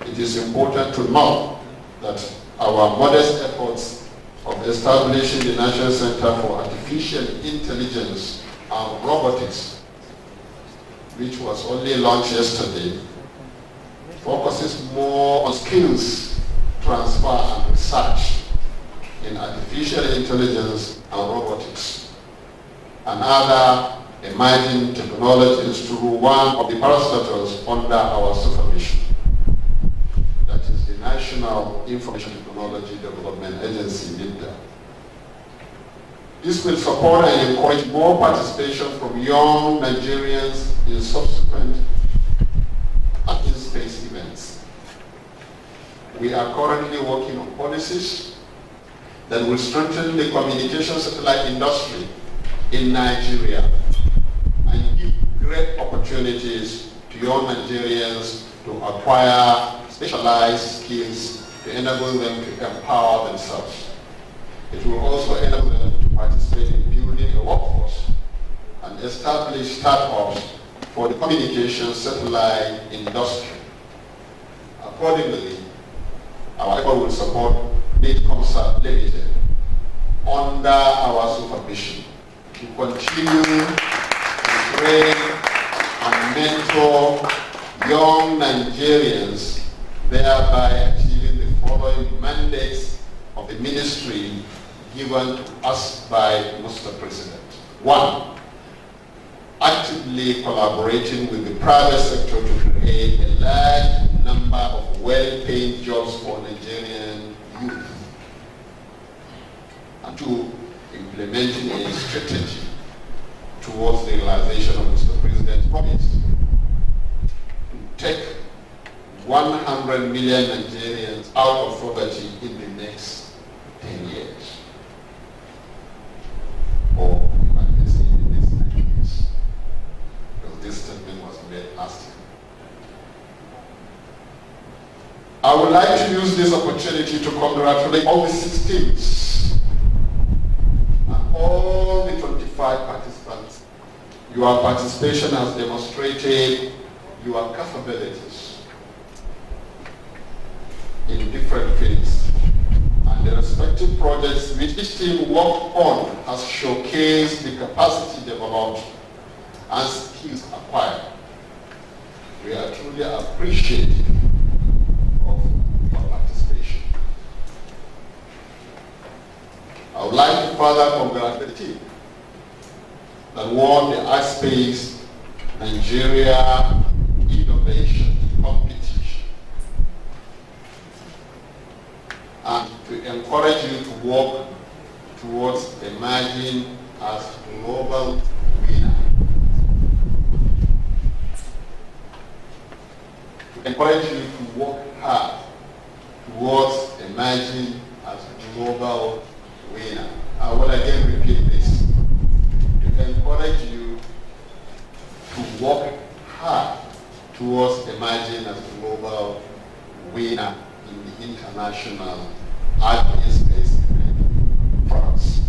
It is important to note that our modest efforts of establishing the National Center for Artificial Intelligence and Robotics, which was only launched yesterday, focuses more on skills transfer and research in artificial intelligence and robotics and other emerging technologies through one of the parastatals under our supervision, that is the National Information Technology Development Agency, NIDA. This will support and encourage more participation from young Nigerians in subsequent ACTINSPACE events. We are currently working on policies that will strengthen the communication satellite industry in Nigeria and give great opportunities to young Nigerians to acquire specialized skills to enable them to empower themselves. It will also enable them to participate in building a workforce and establish startups for the communication satellite industry. Accordingly, our effort will support Concert Limited under our supervision to continue to train and mentor young Nigerians, thereby achieving the following mandates of the ministry given to us by Mr. President. 1, actively collaborating with the private sector to create a large number of well-paying jobs for Nigerian youth. And 2, implementing a strategy towards the realization of Mr. President's promise to take 100 million Nigerians out of poverty in the next 10 years. Or you might say in the next 9 years. Because this statement was made last year. I would like to use this opportunity to congratulate all the 6 teams and all the 25 participants. Your participation has demonstrated your capabilities in different fields, and the respective projects which each team worked on has showcased the capacity developed and skills acquired. We are truly appreciative of your participation. I would like to further congratulate the team that won the ACTINSPACE Nigeria Innovation Competition, and to encourage you to work towards emerging as global winner. To encourage you to work hard towards emerging as global winner. I will again repeat this. To encourage you to work hard towards emerging as a global winner in the international ACTINSPACE in France.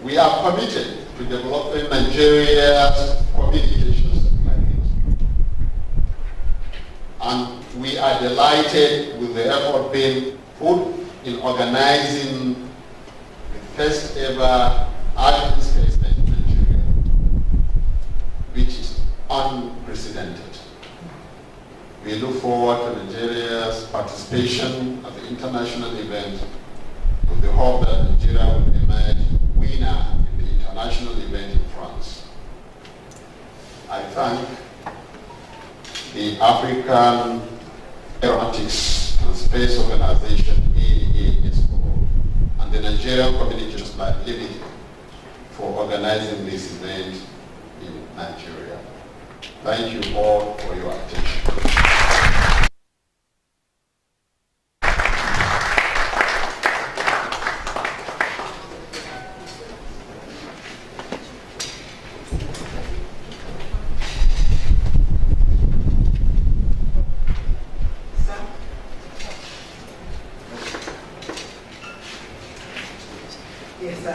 We are committed to developing Nigeria's communications technology, and we are delighted with the effort being put in organizing the first ever ACTINSPACE in Nigeria, which is unprecedented. We look forward to Nigeria's participation at the international event with the hope that Nigeria will emerge winner in the international event in France. I thank the African Aeronautics and Space Organization, AASO, and the Nigerian Communications Limited for organizing this event in Nigeria. Thank you all for your attention. Yes, sir.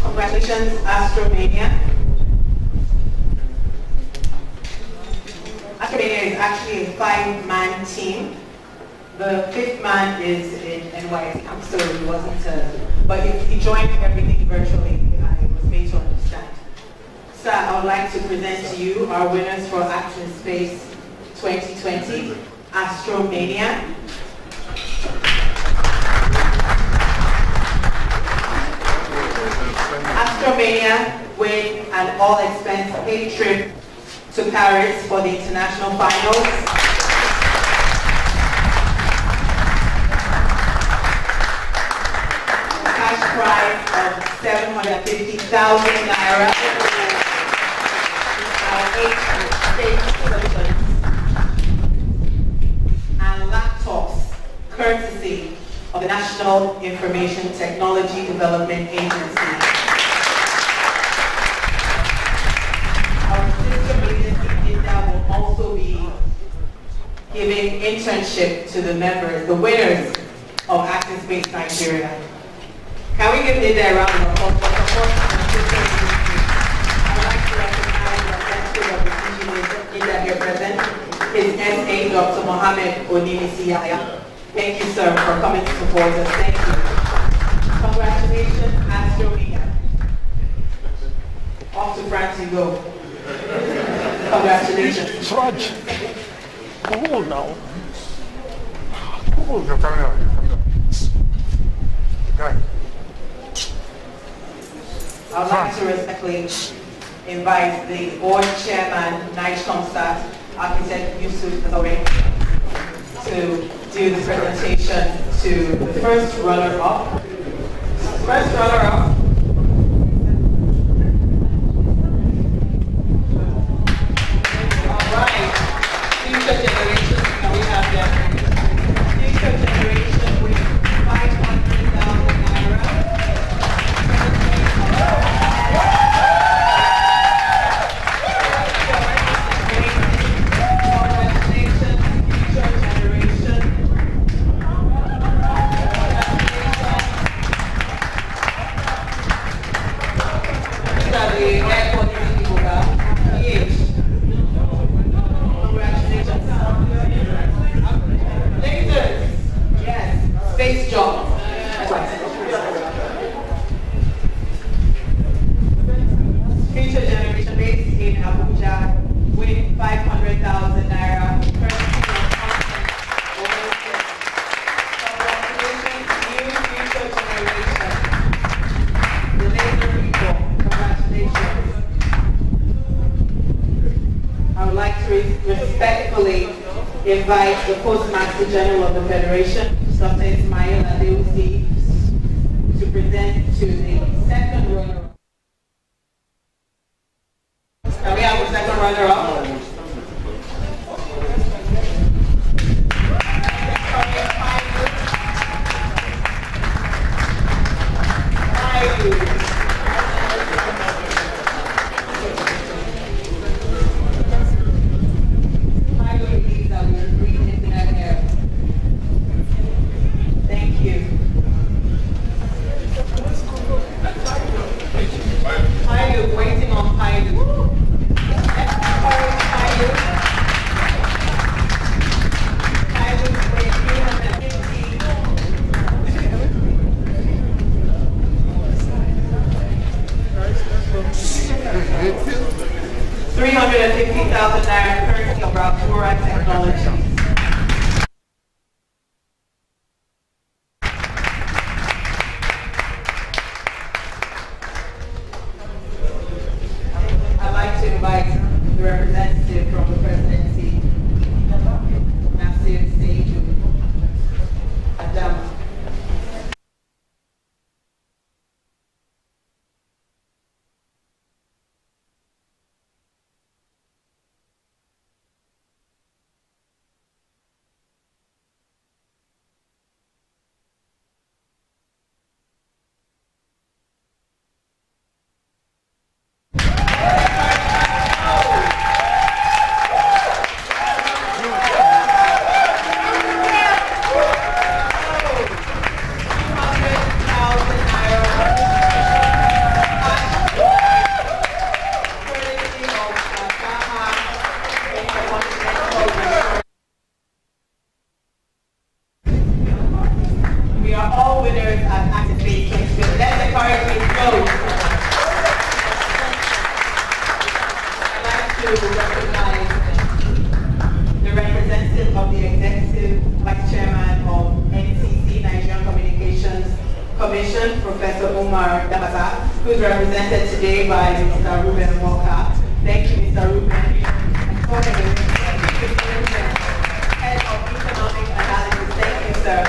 Congratulations, Astromania. Astromania is actually a 5-man team. The 5th man is in NYC, so he wasn't, but he joined everything virtually. I was made to understand. So I would like to present to you our winners for ACTINSPACE 2020, Astromania. Astromania win an all-expense paid trip to Paris for the international finals. cash prize of 750,000 naira. Our 8 state solutions. And laptops, courtesy of the National Information Technology Development Agency. Our sister agency INDA will also be giving internship to the members, the winners of ACTINSPACE Nigeria. Can we give INDA a round of applause for support and assistance? I would like to recognize the representative of the CG INDA here present, His SA Dr. Mohammed Onimisi Yahya. Thank you, sir, for coming to support us. Thank you. Congratulations, ASTROMEGA. Off to France you go. Congratulations. Suraj, cool now. Cool. You're coming out. Guy. I would like to respectfully invite the board chairman, NIGECOM staff, Architect Yusuf Azore, to do the presentation to the first runner-up. First runner-up. All right. Future generation, can we have them? Future generation with 500,000 naira. Space job. Future generation based in Abuja with 500,000 naira. Congratulations, new future generation. The laser people, congratulations. I would like to respectfully invite the Postmaster General of the Federation, Dr. Ismail Adeusi, to present to the second runner-up. Can we have the second runner-up? Thank you. Pilot, waiting on pilot. Pilot. Pilot, wait, 350,000 naira courtesy of Rapura Technologies. I'd like to invite the representative from the presidency, Nasir Seidu Adama. We are all winners at ACTINSPACE. Let the chorus go. I'd like to recognize the representative of the Executive Vice Chairman of NCC, Nigerian Communications Commission, Professor Umar Dabata, who is represented today by Mr. Ruben Walker. Thank you, Mr. Ruben. And Head of Economic Analysis. Thank you, sir.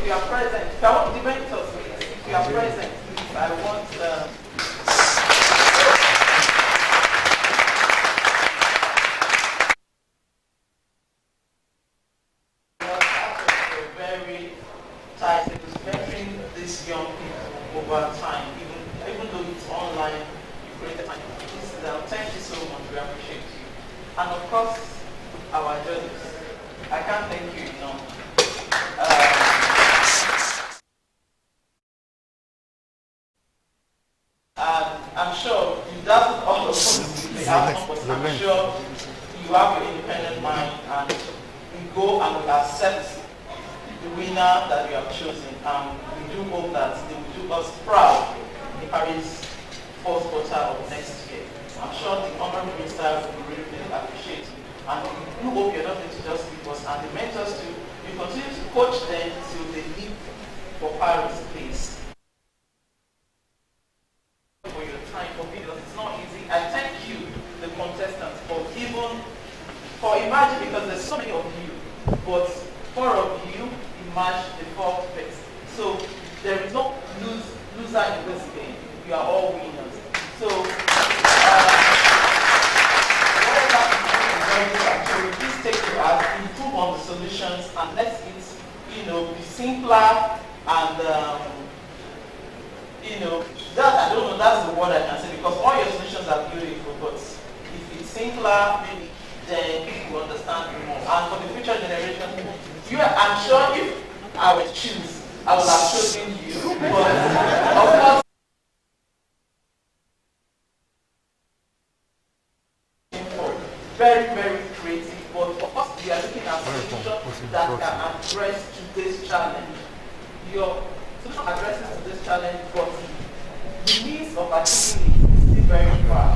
you are present, if I want the mentors, if you are present, please, I want very tight with mentoring these young people over time, even though it's online, you create time. Thank you so much, we appreciate you. And of course, our judges. I can't thank you enough. And I'm sure you doesn't all of us the outcome, but I'm sure you have an independent mind and we go and we accept the winner that we have chosen. And we do hope that they will do us proud in Paris fourth quarter of next year. I'm sure the Honourable Minister will really appreciate you. And we hope you're not going to just leave us. And the mentors too, you continue to coach them till they leave for Paris, please. For your time, for videos, it's not easy. I thank you, the contestants, for emerging, because there's so many of you, but 4 of you emerged the 4th best. So there is no loser in this game. You are all winners. So please take to us, improve on the solutions, and let it, be simpler and, that I don't know, that's the word I can say, because all your solutions are beautiful, but if it's simpler, maybe then people will understand you more. And for the future generation, I'm sure if I would choose, I would have chosen you. But of course, very, very creative, but of course we are looking at solutions that can address today's challenge. Your solution addresses today's challenge, but the means of achieving it is still very far.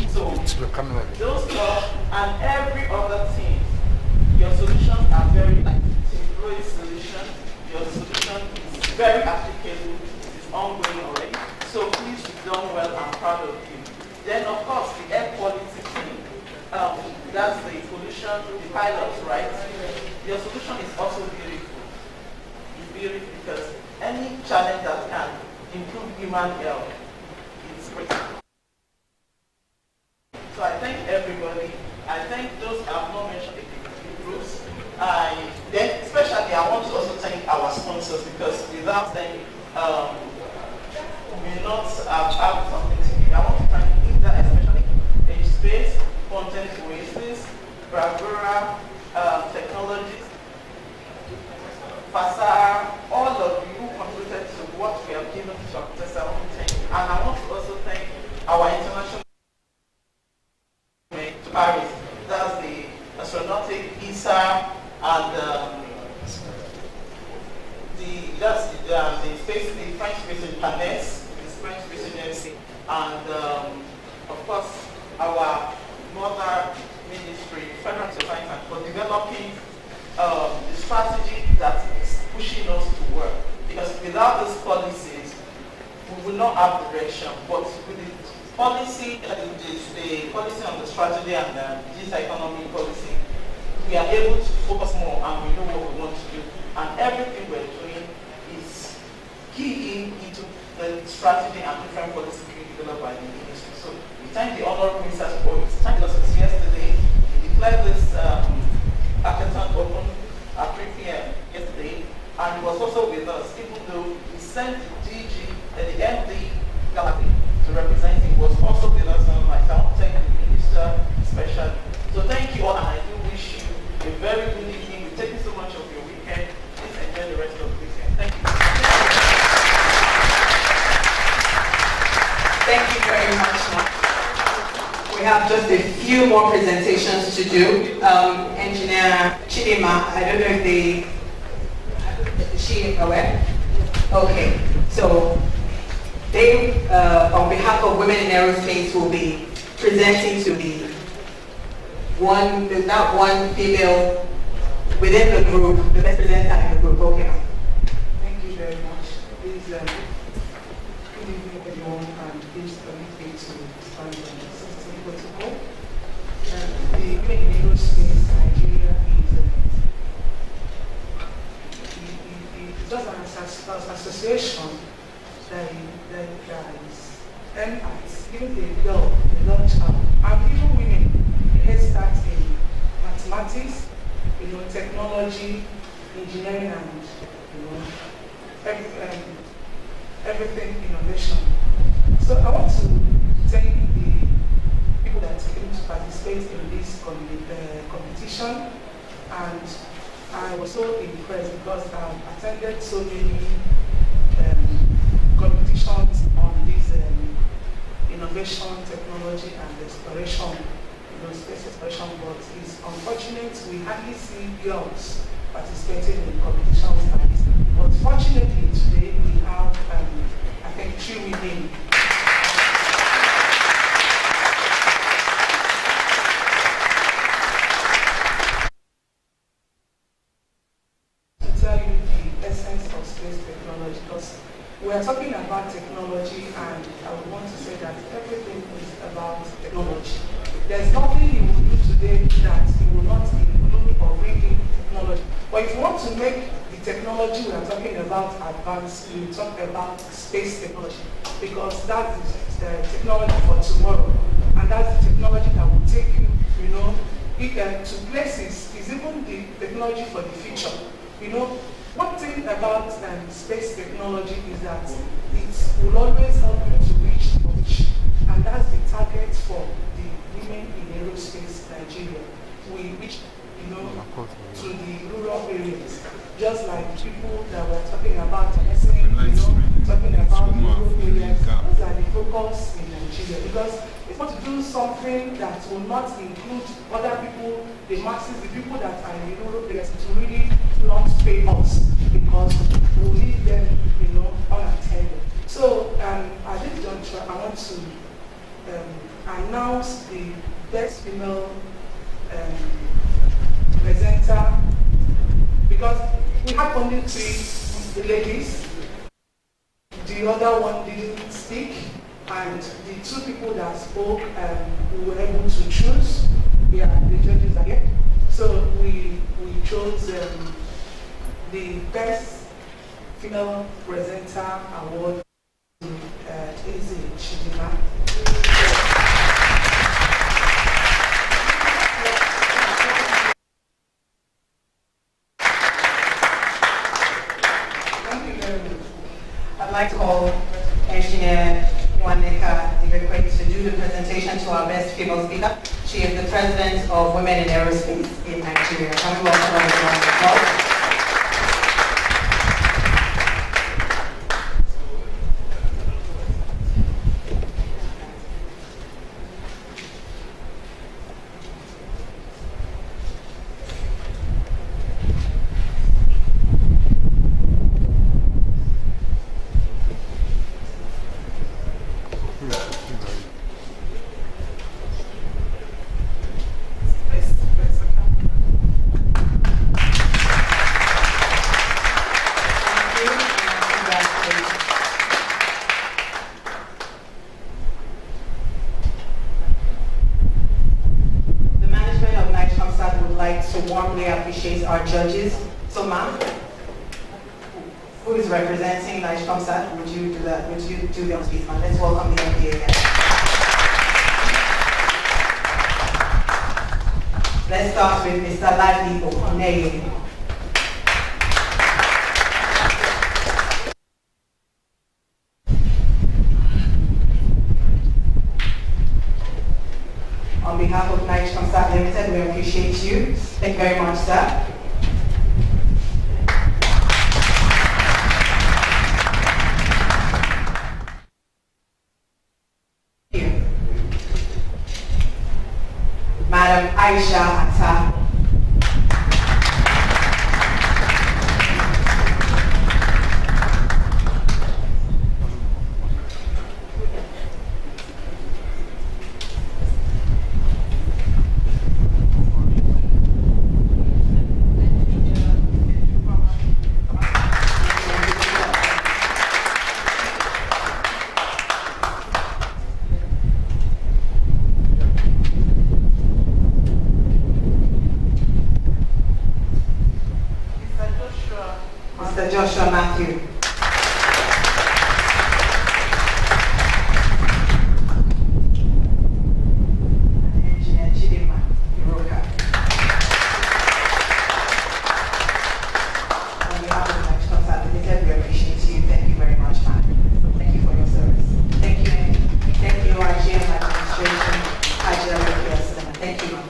So those clubs and every other team, your solutions are very like Team solution. Your solution is very applicable, it is ongoing already. So please, you've done well, I'm proud of you. Then of course the air quality team. That's the solution, the pilots, right? Your solution is also beautiful. It's beautiful because any challenge that can improve human health is great. So I thank everybody. I thank those I have not mentioned the groups. Then especially I want to also thank our sponsors, because without them we may not have something to give. I want to thank Linda, especially ACTINSPACE, Content Oasis, Bravura, Technologies, FASA, all of you who contributed to what we have given to our contest. I want to thank you. And I want to also thank our international to Paris. That's the astronautic ESA and the French Space Panes, the French Space Agency, and of course our mother ministry, Federal Science, for developing the strategy that is pushing us to work. Because without those policies, we will not have direction. But with the policy, the policy on the strategy and the digital economy policy, we are able to focus more and we know what we want to do. And everything we're doing is keying into the strategy and different policies being developed by the ministry. So we thank the Honourable Minister for his time with us yesterday. He declared this hackathon open at 3 p.m. yesterday, and he was also with us, even though he sent the DG and the MD Gallery to represent him, was also with us on my account. Thank the Minister especially. So thank you all, and I do wish you a very good evening. We've taken so much of your weekend. Please enjoy the rest of the weekend. Thank you. Thank you very much, Mark. We have just a few more presentations to do. Engineer Chidima, I don't know if is she aware? Okay, so they, on behalf of Women in Aerospace, will be presenting to the not one female within the group, the best presenter in the group. Okay. Thank you very much. Please, good evening, everyone, and please permit me to stand on the system protocol. The Women in Aerospace Nigeria is just an association that is aimed at giving a girl a young child, and even women, a head start in mathematics, technology, engineering, and everything innovation. So I want to thank the people that came to participate in this competition, and I was so impressed because I've attended so many competitions on this innovation, technology, and exploration, space exploration, but it's unfortunate we hardly see girls participating in competitions like this. But fortunately today we have, I think, 3 women. To tell you the essence of space technology, because we are talking about technology, and I would want to say that everything is about technology. There's nothing you will do today that you will not include or bring in technology. But if you want to make the technology we are talking about advanced, we talk about space technology, because that is the technology for tomorrow, and that's the technology that will take you, to places. Is even the technology for the future. One thing about space technology is that it will always help you to reach the rich, and that's the target for the women in aerospace Nigeria. We reach, to the rural areas, just like people that were talking about, talking about rural areas. Those are the focus in Nigeria, because it's want to do something that will not include other people, the masses, the people that are in the rural areas, to really not pay us, because we leave them, unattended. So at this juncture, I want to announce the best female presenter, because we have only 3 ladies. The other one didn't speak, and the 2 people that spoke, we were able to choose. Yeah, the judges are here. So we chose the best female presenter award to Eze Chidima. I'd like to call Engineer Nwaneka Dibekwe to do the presentation to our best female speaker. She is the President of Women in Aerospace in Nigeria. Can we welcome her to the applause? Our judges. So, ma'am, who is representing Nice Comsat? Would you do that? Would you do the on-speak, ma'am? Let's welcome the MPA again. Let's start with Mr. Ladipo Oneye. On behalf of Nice Comsat Limited, we appreciate you. Thank you very much, sir. Madam Aisha Atta. Mr. Joshua Matthew. Engineer Chidima Iroka. On behalf of the National Consolidated, we appreciate you. Thank you very much, ma'am. Thank you for your service. Thank you, IGM administration, IGM. Thank you, ma'am.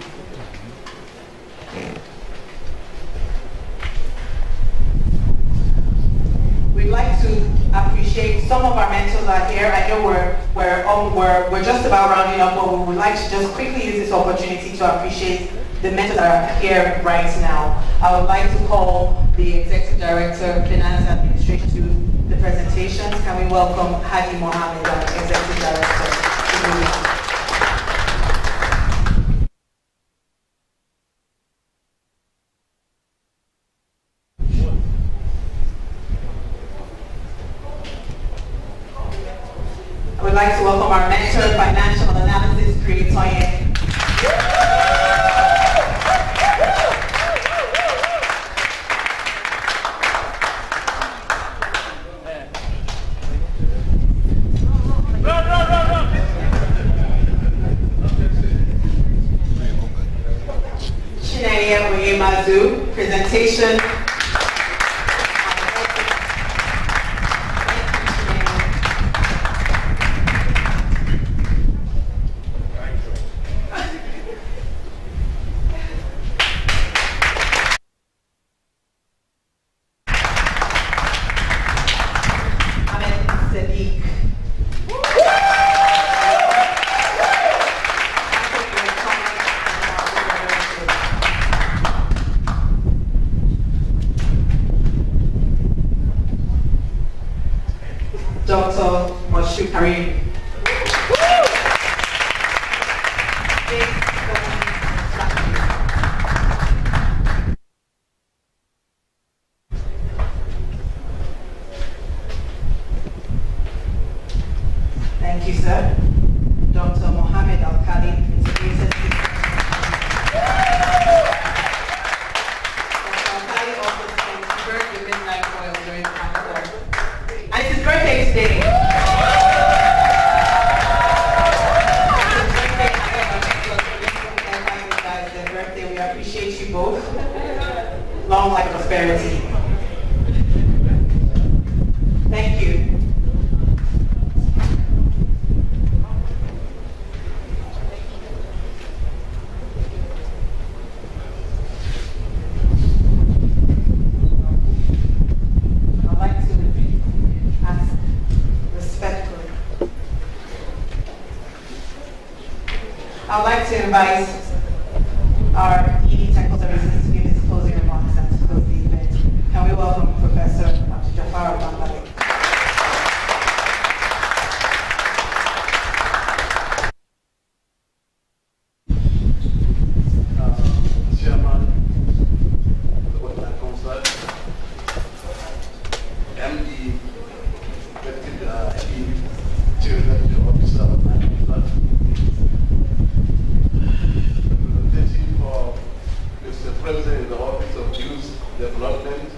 We'd like to appreciate some of our mentors are here. I know we're just about rounding up, but we would like to just quickly use this opportunity to appreciate the mentors that are here right now. I would like to call the Executive Director, Finance Administration, to the presentations. Can we welcome Hadi Mohammed, our Executive Director, to the meeting. I would like to welcome our mentor, financial analysis creator. Chinaya Oyemazu, presentation. Dr. Moshood Karim. Thank you, sir. Dr. Mohammed Al-Khali, integrated system. Dr. Al-Khali also conferred the midnight oil during the concert. And it's his birthday today. It's birthday. We appreciate you both. Long life prosperity. Thank you. I'd like to invite our ED Technical Services to give his closing remarks and to close the event. Can we welcome Professor Dr. Jafar Bambale. Chairman of the Water Council, MD, Chief Executive Officer of my council, representative of Mr. President in the Office of Youth Development,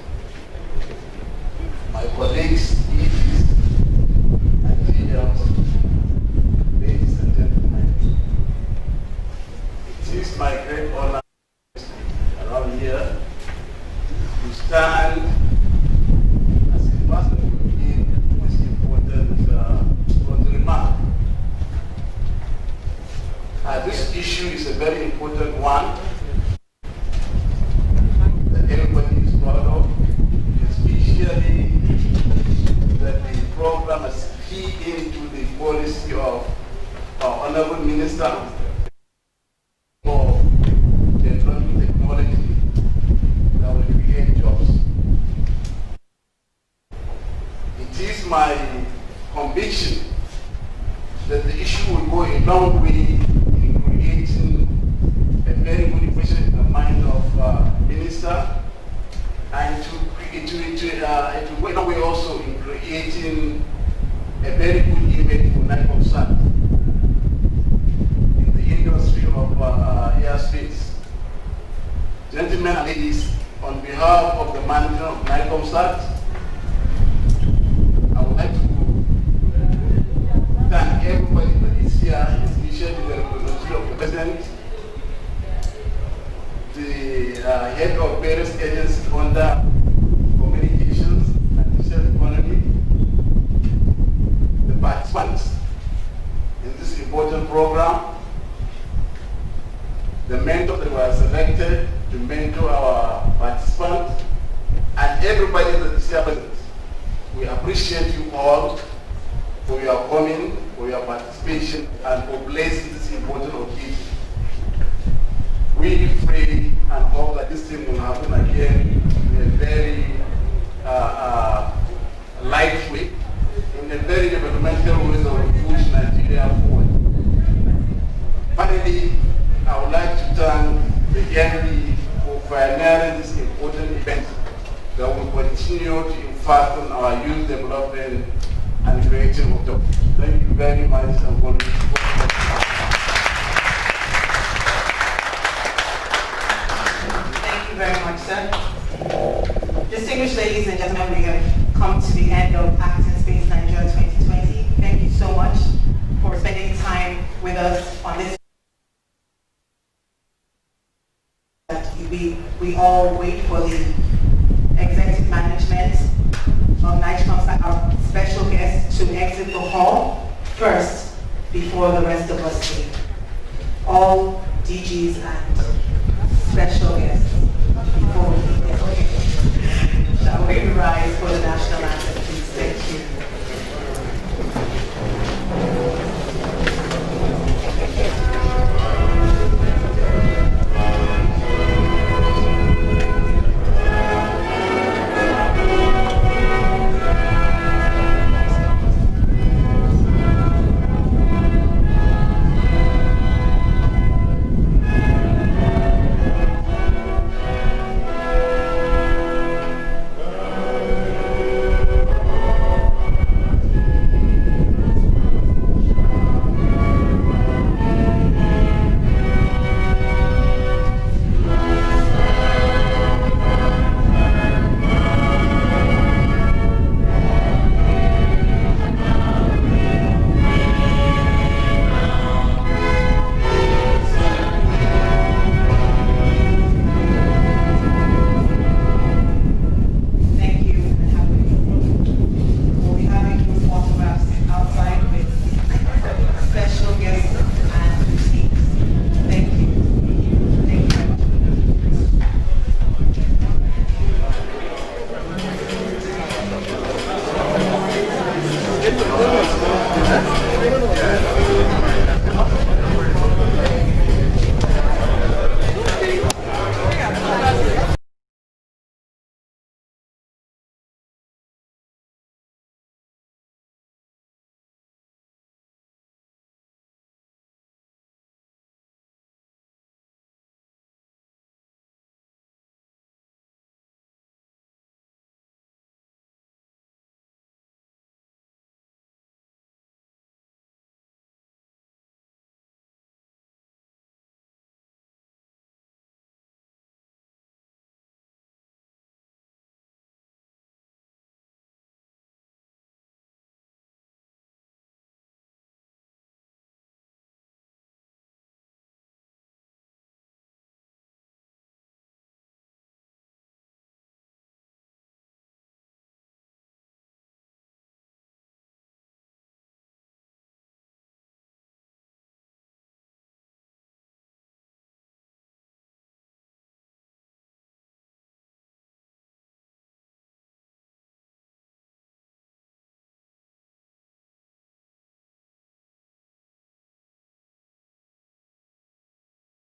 my colleagues, EDs, Nigerians, ladies and gentlemen. It is my great honor around here to stand as a person who begin this important remark. This issue is a very important one that everybody is proud of, especially that the program is key into the policy of our Honorable Minister for developing technology that will create jobs. It is my conviction that the issue will go a long way in creating a very good impression in the mind of Minister, and to go a long way also in creating a very good image for NICOMSAT in the industry of airspace. Gentlemen and ladies, on behalf of the manager of NICOMSAT, I would like to thank everybody that is here, especially the representative of the President, the head of various agencies under communications and digital economy, the participants in this important program, the mentors that were selected to mentor our participants, and everybody that is here present. We appreciate you all for your coming, for your participation, and for blessing this important occasion. We pray and hope that this thing will happen again in a very light way, in a very developmental way that will push Nigeria forward. Finally, I would like to thank the DNB for pioneering this important event that will continue to impact on our youth development and creation of jobs. Thank you very much. I'm going to Thank you very much, sir. Distinguished ladies and gentlemen, we have come to the end of ACTINSPACE Nigeria 2020. Thank you so much for spending time with us on this. We all wait for the executive management of NICOMSAT, our special guests, to exit the hall first before the rest of us leave. All DGs and special guests before we leave. Shall we rise?